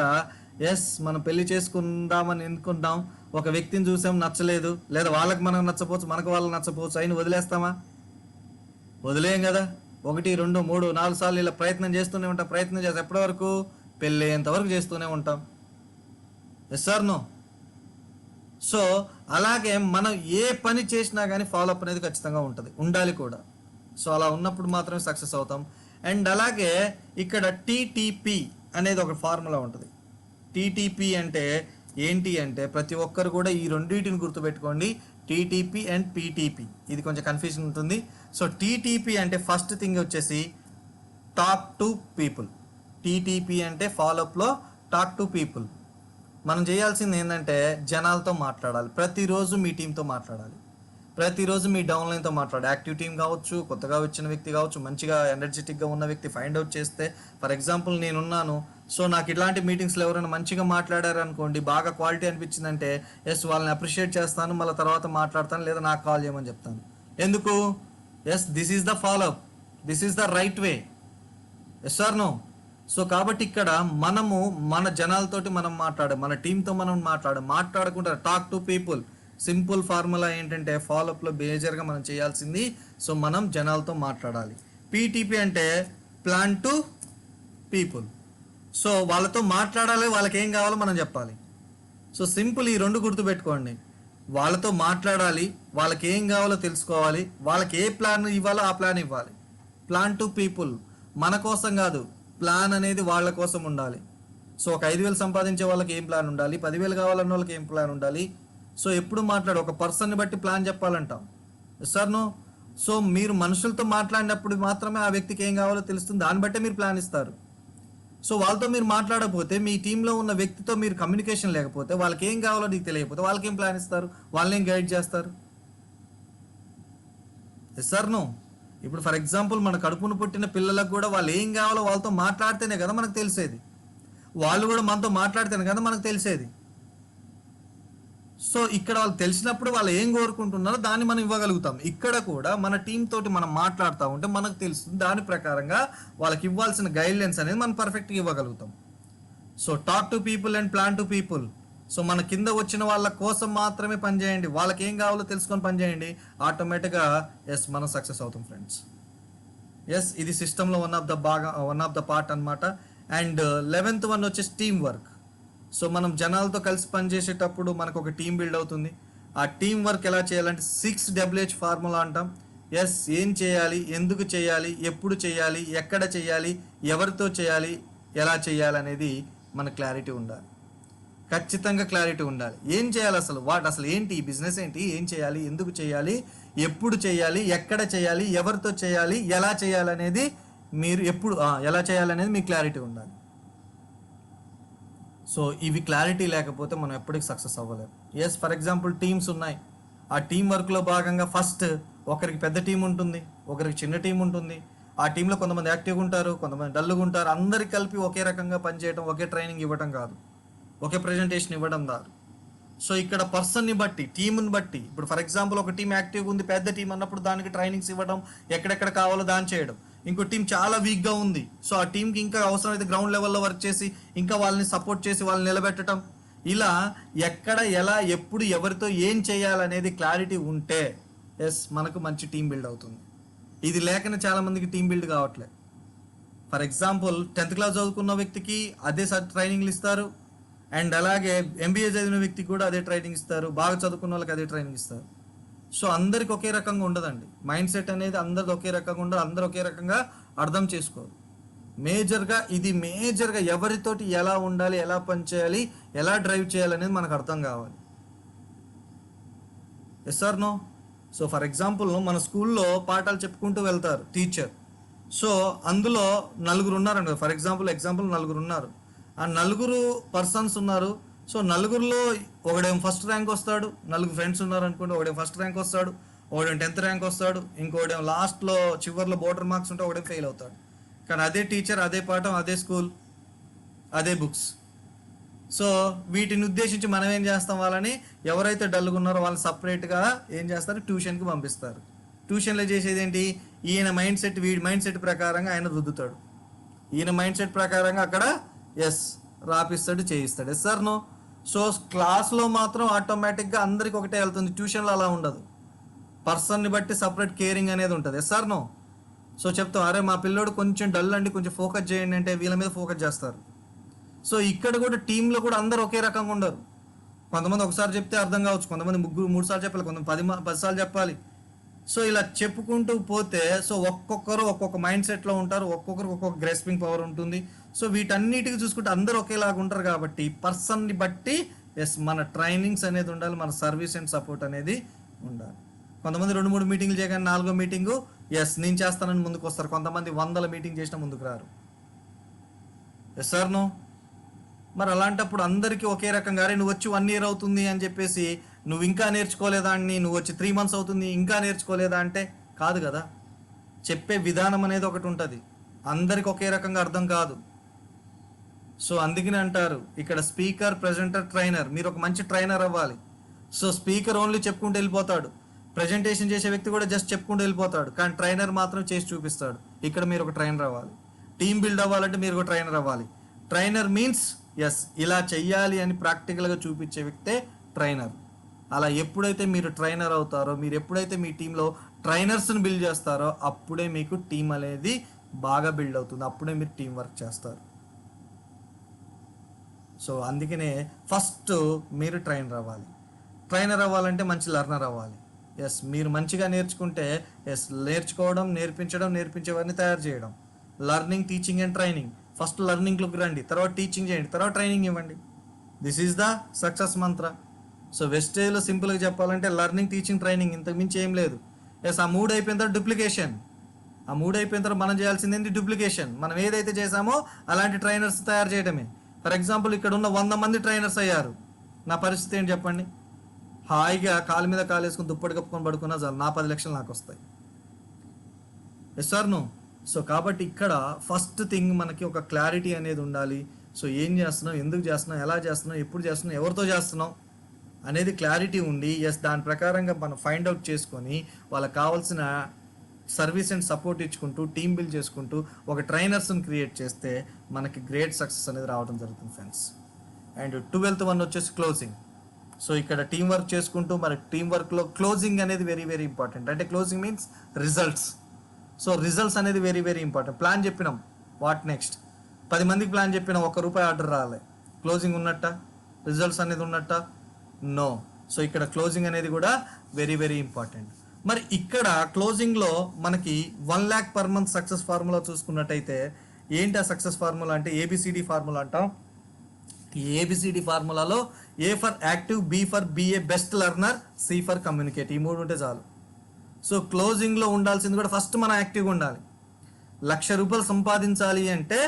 ఎస్ మనం పెళ్లి చేసుకుందామని ఎన్నుకుంటాం. ఒక వ్యక్తిని చూసాం, నచ్చలేదు, లేదా వాళ్ళకి మనం నచ్చపోవచ్చు, మనకు వాళ్ళకి నచ్చపోవచ్చు. అయిన వదిలేస్తామా? వదిలేయం కదా. 1, 2, 3, 4 సార్లు ఇలా ప్రయత్నం చేస్తూనే ఉంటాం. ప్రయత్నం చేస్తే ఎప్పటి వరకు? పెళ్ళి అయ్యేంత వరకు చేస్తూనే ఉంటాం. Yes sir no. సో అలాగే మనం ఏ పని చేసినా కానీ ఫాలోఅప్ అనేది ఖచ్చితంగా ఉంటుంది, ఉండాలి కూడా. సో అలా ఉన్నప్పుడు మాత్రమే సక్సెస్ అవుతాం. అండ్ అలాగే ఇక్కడ టీటీపీ అనేది ఒక ఫార్ములా ఉంటుంది. టీటీపీ అంటే ఏంటి అంటే ప్రతి ఒక్కరు కూడా ఈ రెండింటిని గుర్తుపెట్టుకోండి, టీటీపీ అండ్ పీటీపీ. ఇది కొంచెం కన్ఫ్యూజన్ ఉంటుంది. సో టీటీపీ అంటే ఫస్ట్ థింగ్ వచ్చేసి టాక్ టు పీపుల్. టీటీపీ అంటే ఫాలోఅప్లో టాక్ టు పీపుల్. మనం చేయాల్సింది ఏంటంటే జనాలతో మాట్లాడాలి. ప్రతిరోజు మీ టీంతో మాట్లాడాలి, ప్రతిరోజు మీ డౌన్లైన్తో మాట్లాడాలి. యాక్టివ్ టీం కావచ్చు, కొత్తగా వచ్చిన వ్యక్తి కావచ్చు, మంచిగా ఎనర్జెటిక్గా ఉన్న వ్యక్తి ఫైండ్ అవుట్ చేస్తే, ఫర్ ఎగ్జాంపుల్ నేనున్నాను, సో నాకు ఇలాంటి మీటింగ్స్లో ఎవరైనా మంచిగా మాట్లాడారు అనుకోండి, బాగా క్వాలిటీ అనిపించిందంటే ఎస్ వాళ్ళని అప్రిషియేట్ చేస్తాను, మళ్ళీ తర్వాత మాట్లాడతాను, లేదా నాకు కాల్ చేయమని చెప్తాను. ఎందుకు? Yes, this is the follow up, this is the right way. Yes or no. So కాబట్టి ఇక్కడ మనము మన జనాలతోటి మనం మాట్లాడాలి, మన టీంతో మనం మాట్లాడకుండా talk to people. Simple formula ఏంటంటే ఫాలోఅప్లో మేజర్గా మనం చేయాల్సింది, సో మనం జనాలతో మాట్లాడాలి. పీటీపీ అంటే ప్లాన్ టు పీపుల్. సో వాళ్ళతో మాట్లాడాలి, వాళ్ళకి ఏం కావాలో మనం చెప్పాలి. సో సింపుల్, ఈ 2 గుర్తుపెట్టుకోండి. వాళ్ళతో మాట్లాడాలి, వాళ్ళకి ఏం కావాలో తెలుసుకోవాలి, వాళ్ళకి ఏ ప్లాన్ ఇవ్వాలో ఆ ప్లాన్ ఇవ్వాలి. ప్లాన్ టు పీపుల్, మన కోసం కాదు, ప్లాన్ అనేది వాళ్ళ కోసం ఉండాలి. సో ఒక 5,000 సంపాదించే వాళ్ళకి ఏం ప్లాన్ ఉండాలి, 10,000 కావాలన్న వాళ్ళకి ఏం ప్లాన్ ఉండాలి. సో ఎప్పుడు మాట్లాడు ఒక పర్సన్ని బట్టి ప్లాన్ చెప్పాలంటాం. Sir no. సో మీరు మనుషులతో మాట్లాడినప్పుడు మాత్రమే ఆ వ్యక్తికి ఏం కావాలో తెలుస్తుంది, దాన్ని బట్టే మీరు ప్లాన్ ఇస్తారు. సో వాళ్ళతో మీరు మాట్లాడకపోతే, మీ టీంలో ఉన్న వ్యక్తితో మీరు కమ్యూనికేషన్ లేకపోతే, వాళ్ళకి ఏం కావాలో నీకు తెలియకపోతే వాళ్ళకి ఏం ప్లాన్ ఇస్తారు, వాళ్ళని ఏం గైడ్ చేస్తారు? Sir no. ఇప్పుడు ఫర్ ఎగ్జాంపుల్ మన కడుపును పుట్టిన పిల్లలకు కూడా వాళ్ళు ఏం కావాలో వాళ్ళతో మాట్లాడితేనే కదా మనకు తెలిసేది, వాళ్ళు కూడా మనతో మాట్లాడితేనే కదా మనకు తెలిసేది. సో ఇక్కడ వాళ్ళు తెలిసినప్పుడు వాళ్ళు ఏం కోరుకుంటున్నారో దాన్ని మనం ఇవ్వగలుగుతాం. ఇక్కడ కూడా మన టీం తోటి మనం మాట్లాడుతూ ఉంటే మనకు తెలుస్తుంది, దాని ప్రకారంగా వాళ్ళకి ఇవ్వాల్సిన గైడ్లైన్స్ అనేది మనం పర్ఫెక్ట్గా ఇవ్వగలుగుతాం. So talk to people and plan to people. So మన కింద వచ్చిన వాళ్ళ కోసం మాత్రమే పనిచేయండి, వాళ్ళకి ఏం కావాలో తెలుసుకొని పనిచేయండి, ఆటోమేటిక్గా ఎస్ మనం సక్సెస్ అవుతాం ఫ్రెండ్స్. ఎస్, ఇది సిస్టంలో వన్ ఆఫ్ ద పార్ట్ అనమాట. అండ్ 11th వన్ వచ్చేసి టీం వర్క్. సో మనం జనాలతో కలిసి పనిచేసేటప్పుడు మనకు ఒక టీం బిల్డ్ అవుతుంది. ఆ టీం వర్క్ ఎలా చేయాలంటే 6WH ఫార్ములా అంటాం. ఎస్, ఏం చేయాలి, ఎందుకు చేయాలి, ఎప్పుడు చేయాలి, ఎక్కడ చేయాలి, ఎవరితో చేయాలి, ఎలా చేయాలి అనేది మన క్లారిటీ ఉండాలి. ఖచ్చితంగా క్లారిటీ ఉండాలి. ఏం చేయాలి, అసలు ఏంటి ఈ బిజినెస్, ఏంటి, ఏం చేయాలి, ఎందుకు చేయాలి, ఎప్పుడు చేయాలి, ఎక్కడ చేయాలి, ఎవరితో చేయాలి, ఎలా చేయాలనేది మీరు ఎలా చేయాలనేది మీకు క్లారిటీ ఉండాలి. సో ఇవి క్లారిటీ లేకపోతే మనం ఎప్పటికీ సక్సెస్ అవ్వలేము. ఎస్, ఫర్ ఎగ్జాంపుల్ టీమ్స్ ఉన్నాయి. ఆ టీం వర్క్లో భాగంగా ఫస్ట్ ఒకరికి పెద్ద టీం ఉంటుంది, ఒకరికి చిన్న టీం ఉంటుంది. ఆ టీంలో కొంతమంది యాక్టివ్గా ఉంటారు, కొంతమంది డల్గా ఉంటారు. అందరికి కలిపి ఒకే రకంగా పనిచేయడం, ఒకే ట్రైనింగ్ ఇవ్వడం కాదు, ఒకే ప్రజెంటేషన్ ఇవ్వడం కాదు. సో ఇక్కడ పర్సన్ని బట్టి, టీంని బట్టి, ఇప్పుడు ఫర్ ఎగ్జాంపుల్ ఒక టీం యాక్టివ్గా ఉంది, పెద్ద టీం అన్నప్పుడు దానికి ట్రైనింగ్స్ ఇవ్వడం, ఎక్కడెక్కడ కావాలో దాన్ని చేయడం. ఇంకో టీం చాలా వీక్గా ఉంది, సో ఆ టీంకి ఇంకా అవసరమైతే గ్రౌండ్ లెవెల్లో వర్క్ చేసి ఇంకా వాళ్ళని సపోర్ట్ చేసి వాళ్ళని నిలబెట్టడం. ఇలా ఎక్కడ, ఎలా, ఎప్పుడు, ఎవరితో ఏం చేయాలనేది క్లారిటీ ఉంటే ఎస్ మనకు మంచి టీం బిల్డ్ అవుతుంది. ఇది లేకనే చాలామందికి టీం బిల్డ్ కావట్లేదు. ఫర్ ఎగ్జాంపుల్ 10th క్లాస్ చదువుకున్న వ్యక్తికి అదే ట్రైనింగ్లు ఇస్తారు, అండ్ అలాగే MBA చదివిన వ్యక్తికి కూడా అదే ట్రైనింగ్ ఇస్తారు, బాగా చదువుకున్న వాళ్ళకి అదే ట్రైనింగ్ ఇస్తారు. సో అందరికి ఒకే రకంగా ఉండదండి, మైండ్ సెట్ అనేది అందరిది ఒకే రకంగా ఉండదు, అందరు ఒకే రకంగా అర్థం చేసుకోరు. మేజర్గా ఎవరితోటి ఎలా ఉండాలి, ఎలా పనిచేయాలి, ఎలా డ్రైవ్ చేయాలనేది మనకు అర్థం కావాలి. Yes or no. So for example మన స్కూల్లో పాఠాలు చెప్పుకుంటూ వెళ్తారు టీచర్. సో అందులో 4 ఉన్నారండి. ఫర్ ఎగ్జాంపుల్ 4 ఉన్నారు. ఆ 4 పర్సన్స్ ఉన్నారు. సో నలుగురిలో ఒకడేమో ఫస్ట్ ర్యాంక్ వస్తాడు, నలుగురు ఫ్రెండ్స్ ఉన్నారు అనుకోండి, ఒకడేమో ఫస్ట్ ర్యాంక్ వస్తాడు, ఒకడేమో 10th ర్యాంక్ వస్తాడు, ఇంకోడేమో లాస్ట్లో చివరిలో బోర్డర్ మార్క్స్ ఉంటే ఒకడేమో ఫెయిల్ అవుతాడు. కానీ అదే టీచర్, అదే పాఠం, అదే స్కూల్, అదే బుక్స్. సో వీటిని ఉద్దేశించి మనం ఏం చేస్తాం, వాళ్ళని ఎవరైతే డల్గా ఉన్నారో వాళ్ళని సపరేట్గా ఏం చేస్తారు, ట్యూషన్కి పంపిస్తారు. ట్యూషన్లో చేసేది ఏంటి, ఈయన మైండ్ సెట్ వీడి మైండ్ సెట్ ప్రకారంగా ఆయన రుద్దుతాడు, ఈయన మైండ్ సెట్ ప్రకారంగా అక్కడ రాపిస్తాడు, చేయిస్తాడు. Sir no. సో క్లాస్లో మాత్రం ఆటోమేటిక్గా అందరికి ఒకటే వెళ్తుంది, ట్యూషన్లో అలా ఉండదు. పర్సన్ని బట్టి సపరేట్ కేరింగ్ అనేది ఉంటుంది. Sir no. సో చెప్తాం, అరే మా పిల్లోడు కొంచెం డల్ అండి, కొంచెం ఫోకస్ చేయండి అంటే వీళ్ళ మీద ఫోకస్ చేస్తారు. సో ఇక్కడ కూడా టీంలో కూడా అందరూ ఒకే రకంగా ఉండరు. కొంతమంది ఒకసారి చెప్తే అర్థం కావచ్చు, కొంతమంది మూడు సార్లు చెప్పాలి, కొంతమంది 10 సార్లు చెప్పాలి. సో ఇలా చెప్పుకుంటూ పోతే సో ఒక్కొక్కరు ఒక్కొక్క మైండ్ సెట్లో ఉంటారు, ఒక్కొక్కరు ఒక్కొక్క గ్రాస్పింగ్ పవర్ ఉంటుంది. సో వీటన్నిటికి చూసుకుంటే అందరూ ఒకేలాగా ఉంటారు కాబట్టి పర్సన్ని బట్టి మన ట్రైనింగ్స్ అనేది ఉండాలి, మన సర్వీస్ అండ్ సపోర్ట్ అనేది ఉండాలి. కొంతమంది 2-3 మీటింగ్లు చేయగానే 4వ మీటింగు నేను చేస్తానని ముందుకు వస్తారు, కొంతమంది 100 మీటింగ్ చేసినా ముందుకు రారు. Sir no. మరి అలాంటప్పుడు అందరికీ ఒకే రకంగా, అరే నువ్వు వచ్చి 1 year అవుతుంది అని చెప్పేసి నువ్వు ఇంకా నేర్చుకోలేదా అని, నువ్వు వచ్చి 3 months అవుతుంది ఇంకా నేర్చుకోలేదా అంటే కాదు కదా. చెప్పే విధానం అనేది ఒకటి ఉంటుంది, అందరికి ఒకే రకంగా అర్థం కాదు. సో అందుకని అంటారు ఇక్కడ స్పీకర్, ప్రెజెంటర్, ట్రైనర్. మీరు ఒక మంచి ట్రైనర్ అవ్వాలి. సో స్పీకర్ ఓన్లీ చెప్పుకుంటూ వెళ్ళిపోతాడు, ప్రజెంటేషన్ చేసే వ్యక్తి కూడా జస్ట్ చెప్పుకుంటూ వెళ్ళిపోతాడు, కానీ ట్రైనర్ మాత్రం చేసి చూపిస్తాడు. ఇక్కడ మీరు ఒక ట్రైనర్ అవ్వాలి. టీమ్ బిల్డ్ అవ్వాలంటే మీరు ఒక ట్రైనర్ అవ్వాలి. ట్రైనర్ మీన్స్ ఇలా చెయ్యాలి అని ప్రాక్టికల్గా చూపించే వ్యక్తే ట్రైనర్. అలా ఎప్పుడైతే మీరు ట్రైనర్ అవుతారో, మీరు ఎప్పుడైతే మీ టీంలో ట్రైనర్స్ని బిల్డ్ చేస్తారో అప్పుడే మీకు టీం అనేది బాగా బిల్డ్ అవుతుంది, అప్పుడే మీరు టీం వర్క్ చేస్తారు. సో అందుకనే ఫస్ట్ మీరు ట్రైనర్ అవ్వాలి. ట్రైనర్ అవ్వాలంటే మంచి లర్నర్ అవ్వాలి. మీరు మంచిగా నేర్చుకుంటే నేర్చుకోవడం, నేర్పించడం, నేర్పించేవారిని తయారు చేయడం. Learning, teaching and training. First లర్నింగ్లోకి రండి, తర్వాత టీచింగ్ చేయండి, తర్వాత ట్రైనింగ్ ఇవ్వండి. This is the success mantra. So వెస్టేజ్లో సింపుల్గా చెప్పాలంటే లర్నింగ్, టీచింగ్, ట్రైనింగ్, ఇంతకు మించి ఏం లేదు. ఆ 3 అయిపోయిన తర్వాత డూప్లికేషన్. ఆ 3 అయిపోయిన తర్వాత మనం చేయాల్సింది ఏంటి, డూప్లికేషన్. మనం ఏదైతే చేసామో అలాంటి ట్రైనర్స్ తయారు చేయడమే. ఫర్ ఎగ్జాంపుల్ ఇక్కడ ఉన్న 100 మంది ట్రైనర్స్ అయ్యారు, నా పరిస్థితి ఏంటి చెప్పండి. హాయిగా కాలు మీద కాలు వేసుకుని దుప్పటి కప్పుకొని పడుకున్నా చాలు, నా 10 లక్షలు నాకు వస్తాయి. Sir no. సో కాబట్టి ఇక్కడ ఫస్ట్ థింగ్ మనకి ఒక క్లారిటీ అనేది ఉండాలి. సో ఏం చేస్తున్నాం, ఎందుకు చేస్తున్నాం, ఎలా చేస్తున్నాం, ఎప్పుడు చేస్తున్నాం, ఎవరితో చేస్తున్నాం అనేది క్లారిటీ ఉండి దాని ప్రకారంగా మనం ఫైండ్ అవుట్ చేసుకొని వాళ్ళకి కావాల్సిన సర్వీస్ అండ్ సపోర్ట్ ఇచ్చుకుంటూ టీమ్ బిల్డ్ చేసుకుంటూ ఒక ట్రైనర్స్ని క్రియేట్ చేస్తే మనకి గ్రేట్ సక్సెస్ అనేది రావడం జరుగుతుంది ఫ్రెండ్స్. అండ్ 12th వన్ వచ్చేసి క్లోజింగ్. సో ఇక్కడ టీం వర్క్ చేసుకుంటూ మరి టీం వర్క్లో క్లోజింగ్ అనేది వెరీ వెరీ ఇంపార్టెంట్. అంటే closing means results. So results అనేది వెరీ వెరీ ఇంపార్టెంట్. ప్లాన్ చెప్పినాం, వాట్ నెక్స్ట్, 10 మందికి ప్లాన్ చెప్పినాం, ₹1 ఆర్డర్ రాలే, క్లోజింగ్ ఉన్నట్ట, రిజల్ట్స్ అనేది ఉన్నట్ట, నో. సో ఇక్కడ క్లోజింగ్ అనేది కూడా వెరీ వెరీ ఇంపార్టెంట్. మరి ఇక్కడ క్లోజింగ్లో మనకి 1 lakh per month success formula చూసుకున్నట్టయితే ఏంటి ఆ సక్సెస్ ఫార్ములా అంటే ABCD ఫార్ములా అంటాం. ఈ ABCD ఫార్ములాలో A for active, B for BA best learner, C for communicate. ఈ 3 ఉంటే చాలు. సో క్లోజింగ్లో ఉండాల్సింది కూడా ఫస్ట్ మనం యాక్టివ్గా ఉండాలి. ₹1,00,000 సంపాదించాలి అంటే